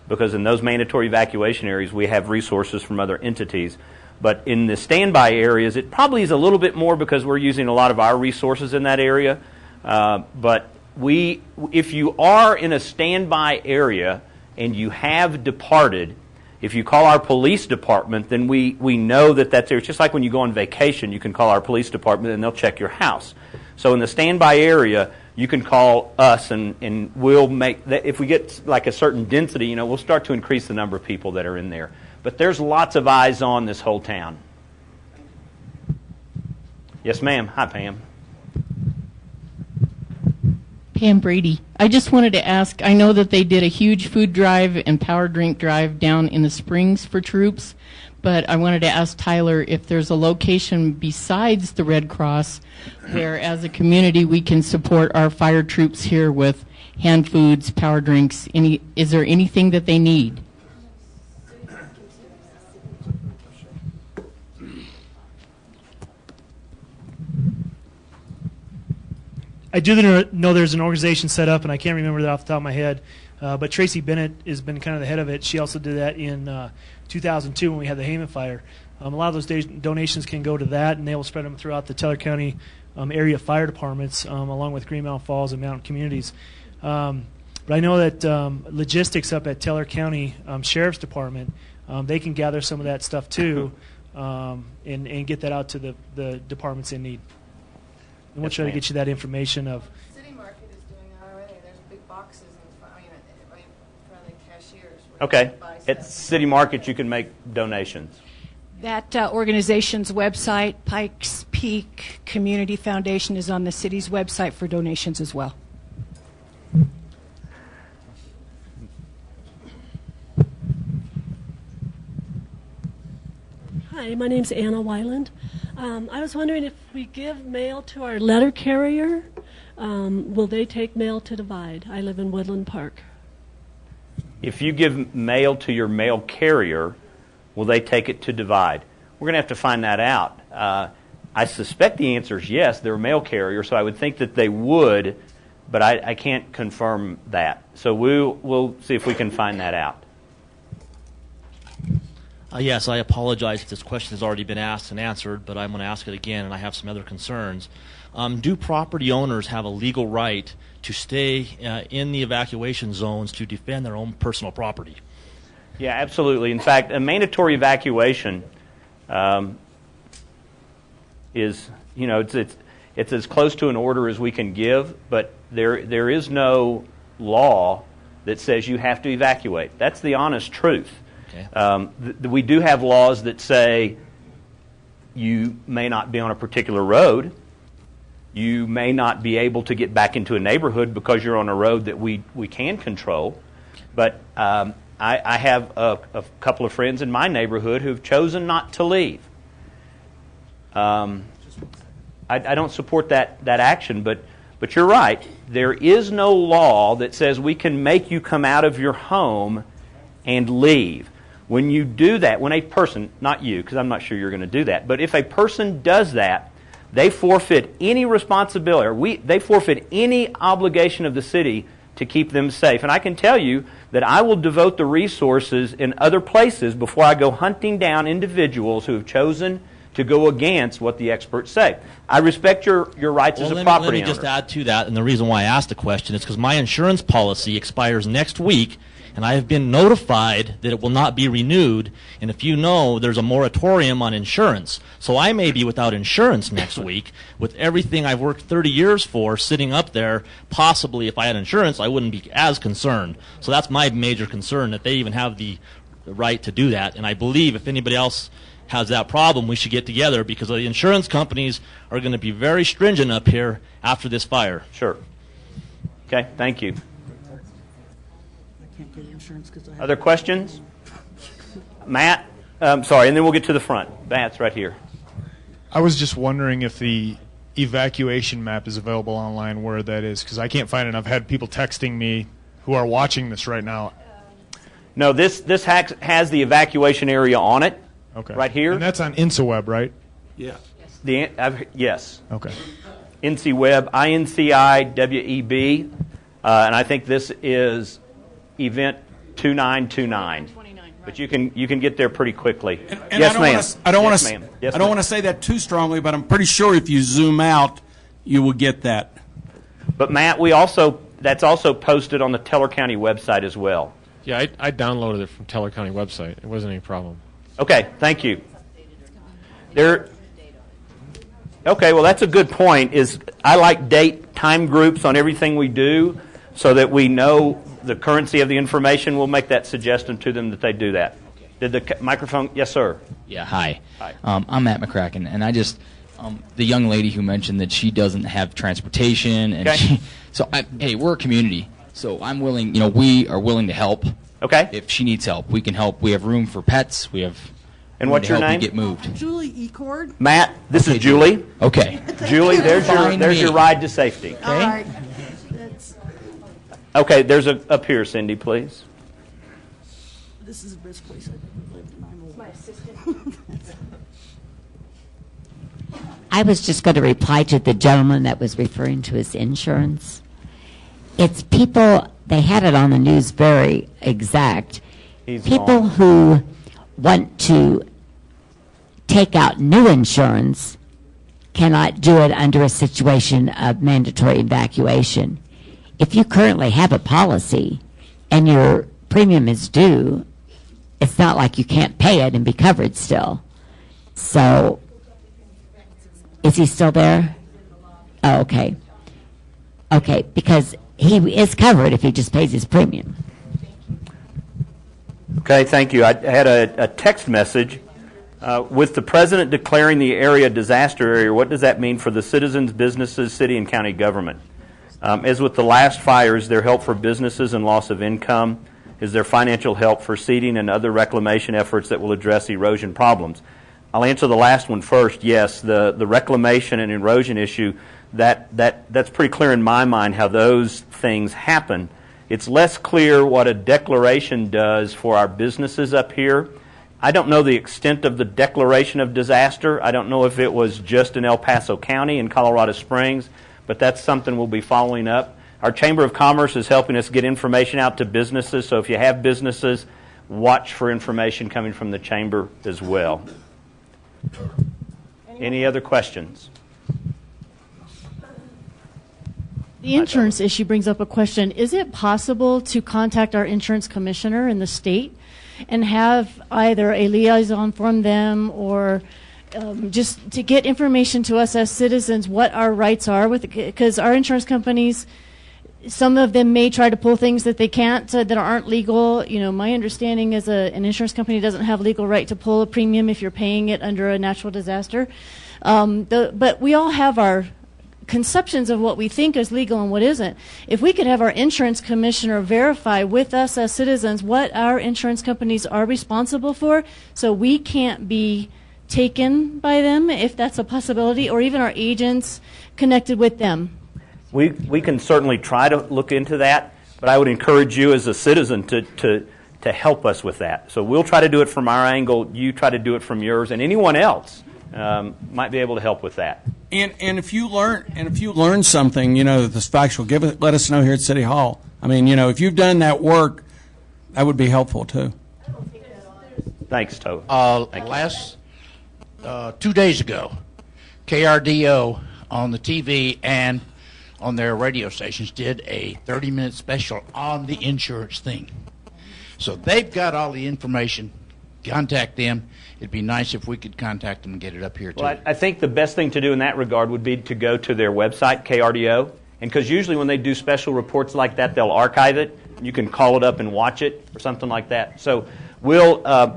because in those mandatory evacuation areas we have resources from other entities. But in the standby areas, it probably is a little bit more because we're using a lot of our resources in that area. But if you are in a standby area and you have departed, if you call our police department, then we know that that's there. It's just like when you go on vacation, you can call our police department and they'll check your house. So in the standby area, you can call us and we'll make that. If we get like a certain density, we'll start to increase the number of people that are in there. But there's lots of eyes on this whole town. Yes, ma'am. Hi, Pam. Pam Brady. I just wanted to ask, I know that they did a huge food drive and power drink drive down in the Springs for troops, but I wanted to ask Tyler if there's a location besides the Red Cross where, as a community, we can support our fire troops here with hand foods, power drinks. Is there anything that they need? I do know there's an organization set up, and I can't remember that off the top of my head, but Tracy Bennett has been kind of the head of it. She also did that in 2002 when we had the Hayman fire. A lot of those donations can go to that, and they will spread them throughout the Teller County area fire departments, along with Green Mountain Falls and Mountain Communities. But I know that logistics up at Teller County Sheriff's Department, they can gather some of that stuff too, and get that out to the departments in need. And we'll try to get you that information of. City Market is doing that already. There's big boxes right in front of the cashiers. Okay. At City Market, you can make donations. That organization's website, Pikes Peak Community Foundation, is on the city's website for donations as well. Hi, my name's Anna Weiland. I was wondering if we give mail to our letter carrier, will they take mail to Divide? I live in Woodland Park. If you give mail to your mail carrier, will they take it to Divide? We're going to have to find that out. I suspect the answer is yes. They're a mail carrier, so I would think that they would, but I can't confirm that. So we'll see if we can find that out. Yes, I apologize if this question has already been asked and answered, but I'm going to ask it again, and I have some other concerns. Do property owners have a legal right to stay in the evacuation zones to defend their own personal property? Yeah, absolutely. In fact, a mandatory evacuation is, it's as close to an order as we can give, but there is no law that says you have to evacuate. That's the honest truth. Okay. We do have laws that say you may not be on a particular road. You may not be able to get back into a neighborhood because you're on a road that we can control. But I have a couple of friends in my neighborhood who've chosen not to leave. I don't support that action, but you're right. There is no law that says we can make you come out of your home and leave. When you do that, when a person, not you, because I'm not sure you're going to do that, but if a person does that, they forfeit any responsibility, or they forfeit any obligation of the city to keep them safe. And I can tell you that I will devote the resources in other places before I go hunting down individuals who have chosen to go against what the experts say. I respect your rights as a property owner. Let me just add to that, and the reason why I asked the question is because my insurance policy expires next week, and I have been notified that it will not be renewed, and if you know, there's a moratorium on insurance. So I may be without insurance next week with everything I've worked 30 years for sitting up there. Possibly if I had insurance, I wouldn't be as concerned. So that's my major concern, that they even have the right to do that. And I believe if anybody else has that problem, we should get together because the insurance companies are going to be very stringent up here after this fire. Sure. Okay, thank you. can't get insurance because I have... Other questions? Matt? Sorry, and then we'll get to the front. Matt's right here. I was just wondering if the evacuation map is available online, where that is, because I can't find it. I've had people texting me who are watching this right now. No, this has the evacuation area on it. Okay. Right here. And that's on InsaWeb, right? Yeah. Yes. Okay. INCIWeb, INCIWEB, and I think this is event 2929. But you can get there pretty quickly. And yes, ma'am. I don't want Yes, to. ma'am. Yes, I don't ma'am. want to say that too strongly, but I'm pretty sure if you zoom out, you will get that. But Matt, that's also posted on the Teller County website as well. Yeah, I downloaded it from Teller County website. It wasn't any problem. Okay, thank you. Okay, well, that's a good point. I like date time groups on everything we do so that we know the currency of the information. We'll make that suggestion to them that they do that. Did the microphone? Yes, sir. Yeah, hi. Hi. I'm Matt McCracken, and I just, the young lady who mentioned that she doesn't have transportation, and Okay. hey, we're a community, so I'm willing, we are willing to help. Okay. If she needs help, we can help. We have room for pets. We have. And room what's to your help name? You get moved. Julie Ecord. Matt, this is Julie. Okay. Julie, there's Find your me. ride to safety. All right. That's, Okay, there's up here, Cindy, please. this is the best place I've ever lived, and I'm old. My assistant. I was just going to reply to the gentleman that was referring to his insurance. It's people, they had it on the news very exact. People who want to take out new insurance cannot do it under a situation of mandatory evacuation. If you currently have a policy and your premium is due, it's not like you can't pay it and be covered still. So, is he still there? Oh, okay. Okay, because he is covered if he just pays his premium. Okay, thank you. I had a text message. With the president declaring the area a disaster area, what does that mean for the citizens, businesses, city, and county government? As with the last fires, their help for businesses and loss of income is their financial help for seeding and other reclamation efforts that will address erosion problems. I'll answer the last one first. Yes, the reclamation and erosion issue, that's pretty clear in my mind how those things happen. It's less clear what a declaration does for our businesses up here. I don't know the extent of the declaration of disaster. I don't know if it was just in El Paso County in Colorado Springs, but that's something we'll be following up. Our Chamber of Commerce is helping us get information out to businesses, so if you have businesses, watch for information coming from the Chamber as well. Any other questions? The insurance issue brings up a question. Is it possible to contact our insurance commissioner in the state and have either a liaison from them or just to get information to us as citizens what our rights are with, because our insurance companies, some of them may try to pull things that they can't, that aren't legal. My understanding is an insurance company doesn't have legal right to pull a premium if you're paying it under a natural disaster. But we all have our conceptions of what we think is legal and what isn't. If we could have our insurance commissioner verify with us as citizens what our insurance companies are responsible for, so we can't be taken by them, if that's a possibility, or even our agents connected with them. We can certainly try to look into that, but I would encourage you as a citizen to help us with that. So we'll try to do it from our angle, you try to do it from yours, and anyone else might be able to help with that. And if you learn something, that's factual, let us know here at City Hall. I mean, if you've done that work, that would be helpful too. Thanks, Toby. Last 2 days ago, KRDO on the TV and on their radio stations did a 30-minute special on the insurance thing. So they've got all the information. Contact them. It'd be nice if we could contact them and get it up here, too. Well, I think the best thing to do in that regard would be to go to their website, KRDO, and because usually when they do special reports like that, they'll archive it. You can call it up and watch it or something like that. So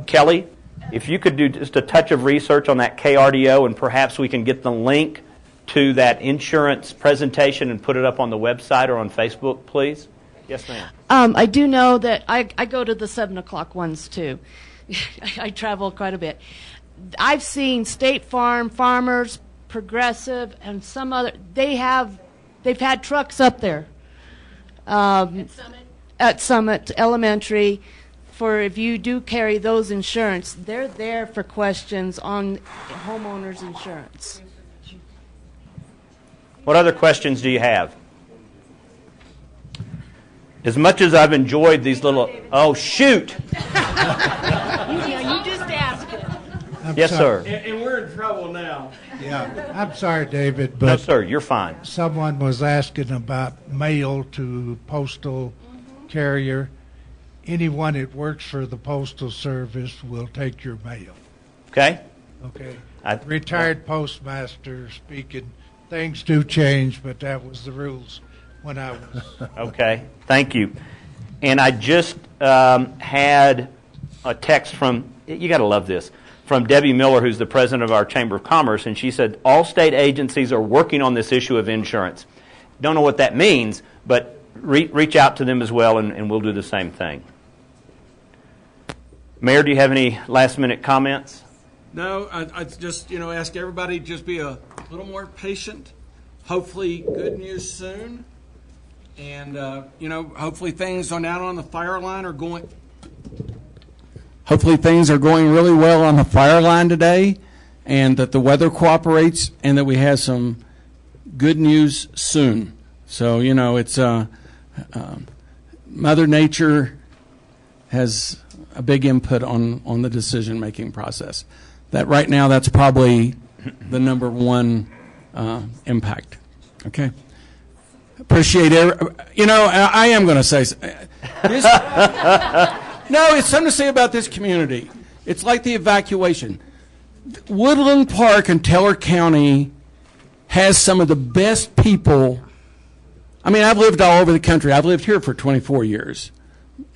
Kelly, if you could do just a touch of research on that KRDO, and perhaps we can get the link to that insurance presentation and put it up on the website or on Facebook, please. Yes, ma'am. I do know that I go to the 7 o'clock ones too. I travel quite a bit. I've seen State Farm, Farmers, Progressive, and some other. They've had trucks up there. At Summit Elementary, for if you do carry those insurance, they're there for questions on homeowners insurance. What other questions do you have? As much as I've enjoyed these little... Oh, shoot! You just ask it. Yes, sir. And we're in trouble now. Yeah, I'm sorry, David, but... No, sir, you're fine. Someone was asking about mail to postal carrier. Anyone that works for the Postal Service will take your mail. Okay. Okay. Retired postmaster speaking. Things do change, but that was the rules when I was... Okay, thank you. And I just had a text from, you got to love this, from Debbie Miller, who's the president of our Chamber of Commerce, and she said all state agencies are working on this issue of insurance. Don't know what that means, but reach out to them as well, and we'll do the same thing. Mayor, do you have any last-minute comments? No, I just, ask everybody just be a little more patient. Hopefully good news soon. And, hopefully things on out on the fire line are going... Hopefully things are going really well on the fire line today, and that the weather cooperates, and that we have some good news soon. So, it's Mother Nature has a big input on the decision-making process. That right now, that's probably the number one impact. Okay. Appreciate it. I am going to say this. No, it's something to say about this community. It's like the evacuation. Woodland Park in Teller County has some of the best people. I mean, I've lived all over the country. I've lived here for 24 years.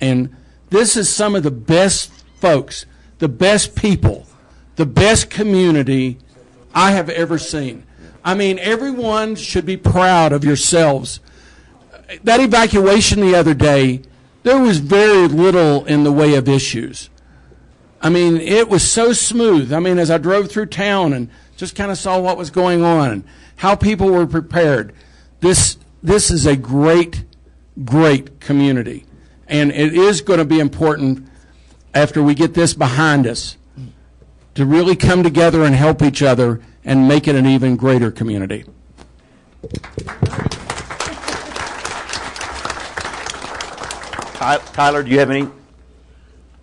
And this is some of the best folks, the best people, the best community I have ever seen. I mean, everyone should be proud of yourselves. That evacuation the other day, there was very little in the way of issues. I mean, it was so smooth. I mean, as I drove through town and just kind of saw what was going on and how people were prepared, this is a great, great community. And it is going to be important after we get this behind us to really come together and help each other and make it an even greater community. Tyler, do you have any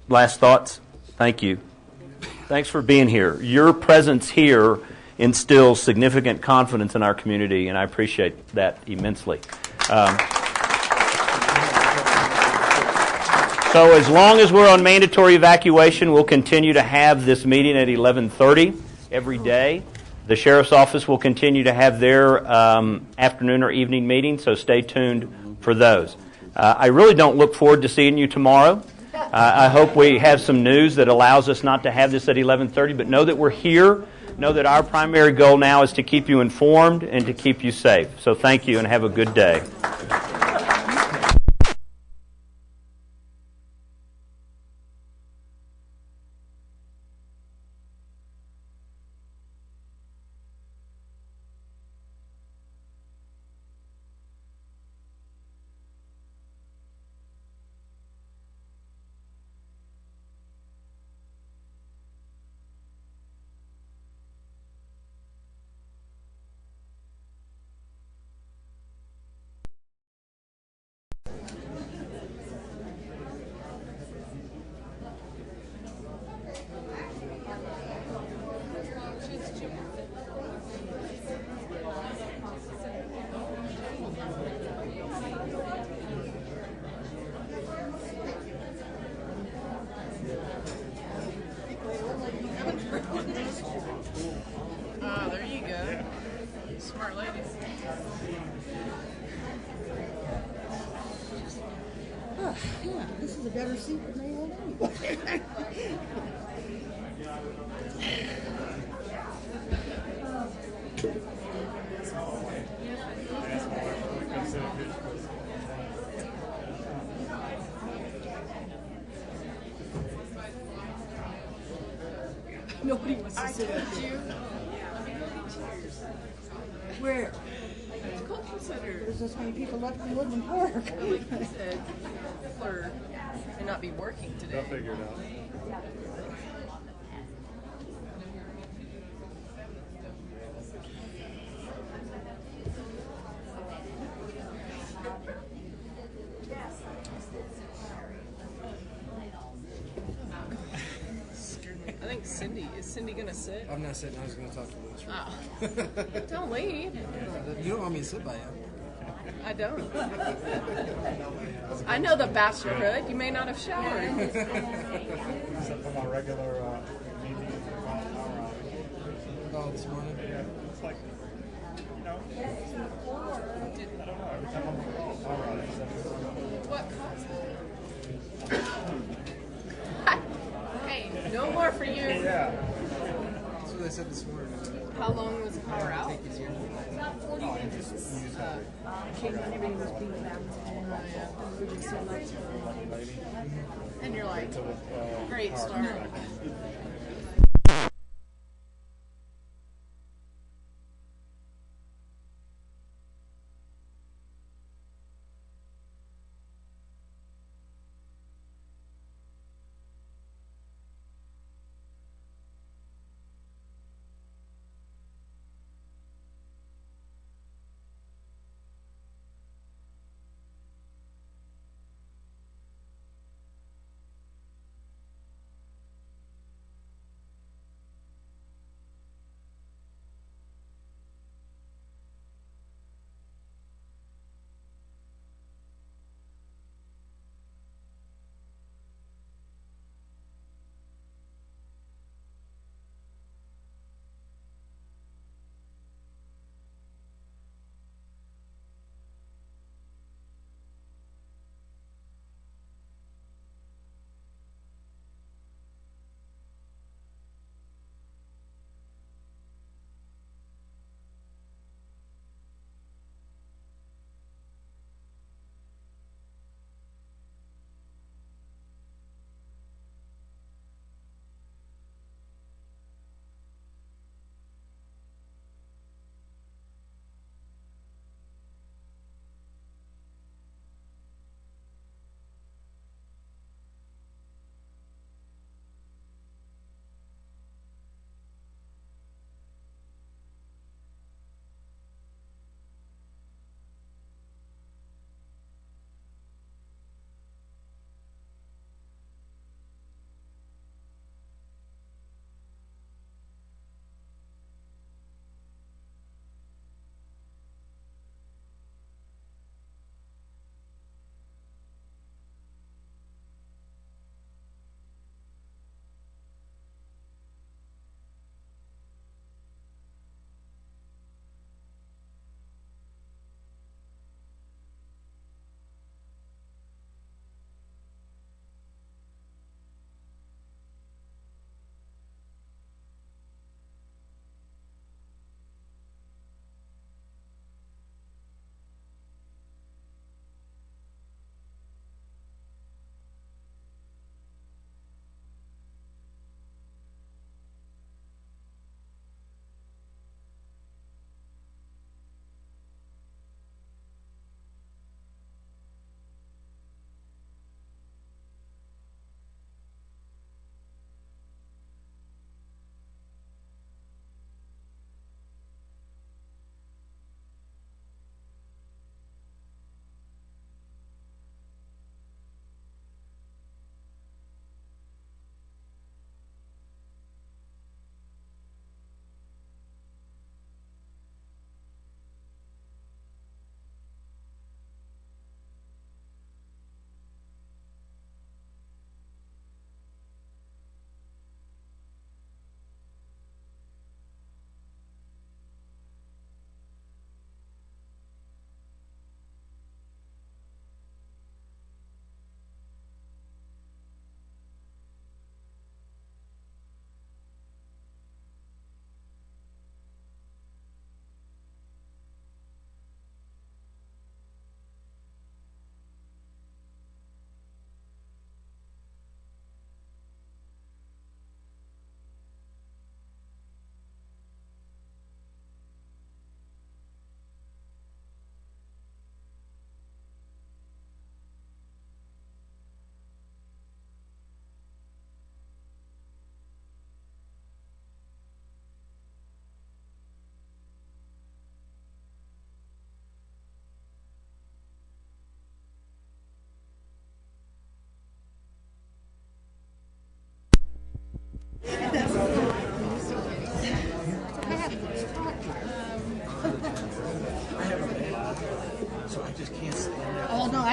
last thoughts? Thank you. Thanks for being here. Your presence here instills significant confidence in our community, and I appreciate that immensely. So as long as we're on mandatory evacuation, we'll continue to have this meeting at 11:30 every day. The Sheriff's Office will continue to have their afternoon or evening meetings, so stay tuned for those. I really don't look forward to seeing you tomorrow. I hope we have some news that allows us not to have this at 11:30, but know that we're here. Know that our primary goal now is to keep you informed and to keep you safe. So thank you and have a good day. There you go. Smart lady. Oh, yeah, this is a better seat than they had anyway. Nobody wants to sit up here. Where? Cultural Center. There's this many people left in Woodland Park. Like you said, people are may not be working today. They'll figure it out. I think is Cindy gonna sit? I'm not sitting. I was going to talk to Louis. Oh. Don't leave. You don't want me to sit by you. I don't. I know the bachelorhood. You may not have showered. Except for my regular meeting. Oh, this morning? Yeah, it's like, you know, I don't know. Every time I'm on the call, power outage. What caused it? Hey, no more for you. Yeah. That's what they said this morning. How long was the power out? About 40 minutes. Came when everything was being bounced. We just said, like, And you're like, great start.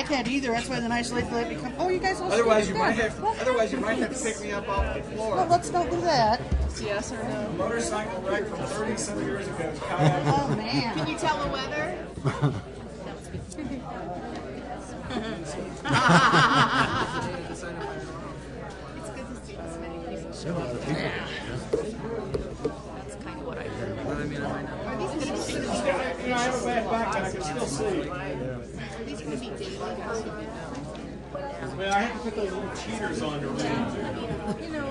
can't either. That's why the nice lady let me come. Oh, you guys all Otherwise, sit you might there. have. Otherwise, you might have to pick me up off the floor. Well, let's not do that. Yes or no? Motorcycle wreck from 30-some years ago. Oh, man. Can you tell the weather? It's good to see this many people. That's kind of what I heard. Are these going to be daily? I have a bad back, but I can still see. Are these going to be daily? Well, I have to put those little cheaters on to read. You know,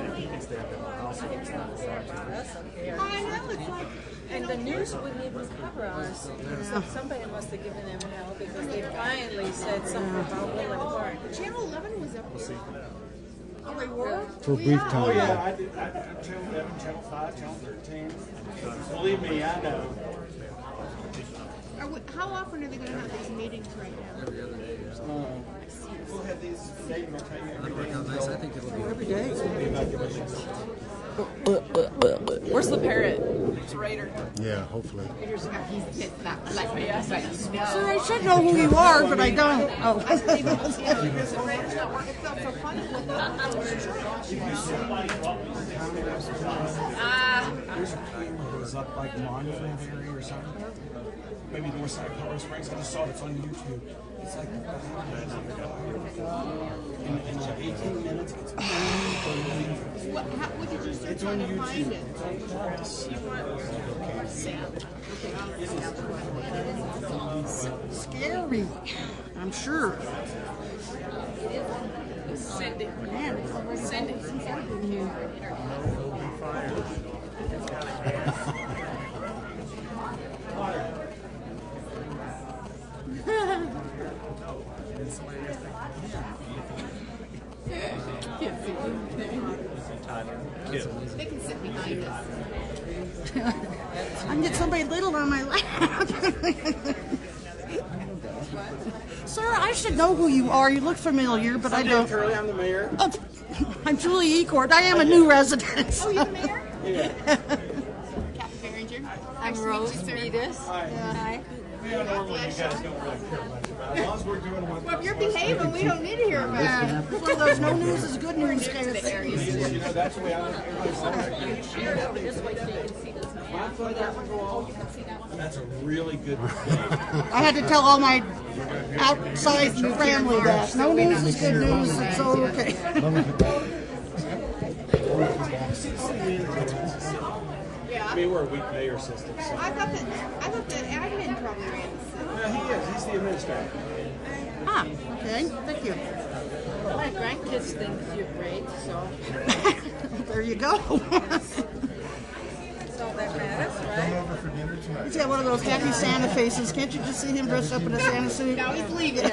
I know, it's like, and the news wouldn't even cover us. So somebody must have given them hell because they finally said something about Woodland Park. Channel 11 was up there. Oh, they were? For a brief Oh, time. yeah, I did. Channel 11, Channel 5, Channel 13. Believe me, I know. How often are they going to have these meetings right now? Every other day. We'll have these days, I'll tell you every day. I think it'll be every day. Where's the parrot? It's Raider. Yeah, hopefully. Sir, I should know who you are, but I don't. Oh. There's a camera that was up like Monument area or something. Maybe north side of Colorado Springs. I just saw it. It's on YouTube. It's like in like 18 minutes. It's unbelievable. What did you search It's on on to find YouTube. it? Scary. I'm sure. Send it. Man, it's already Send it. in here. They can sit behind us. I can get somebody little on my lap. Sir, I should know who you are. You look familiar, but I don't. Curly, I'm the mayor. Oh, I'm Julie Ecord. I am a new resident. Oh, you're the mayor? Yeah. Captain Behringer. I'm Rose Metis. Hi. Normally, you guys don't really care much about it. As long as we're doing what. Well, if you're behaving, we don't need to hear about it. One of those no news is good news kind of You things. know, that's the way I look at everybody's That's a really good thing. I had to tell all my outside family that no news is good news. It's all okay. I mean, we're a weak mayor system. So. I thought the admin probably ran the city. No, he is. He's the administrator. Ah, okay. Thank you. My grandkids think you're great, so. There you go. That's all that matters, right? He's got one of those happy Santa faces. Can't you just see him dressed up in a Santa suit? Now he's leaving.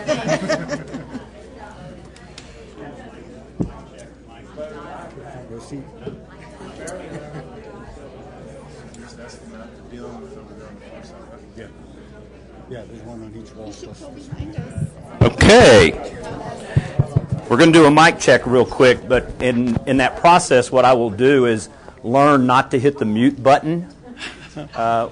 Go see. Yeah. Yeah, there's one on each wall. You should pull behind us. Okay. We're going to do a mic check real quick, but in that process, what I will do is learn not to hit the mute button when I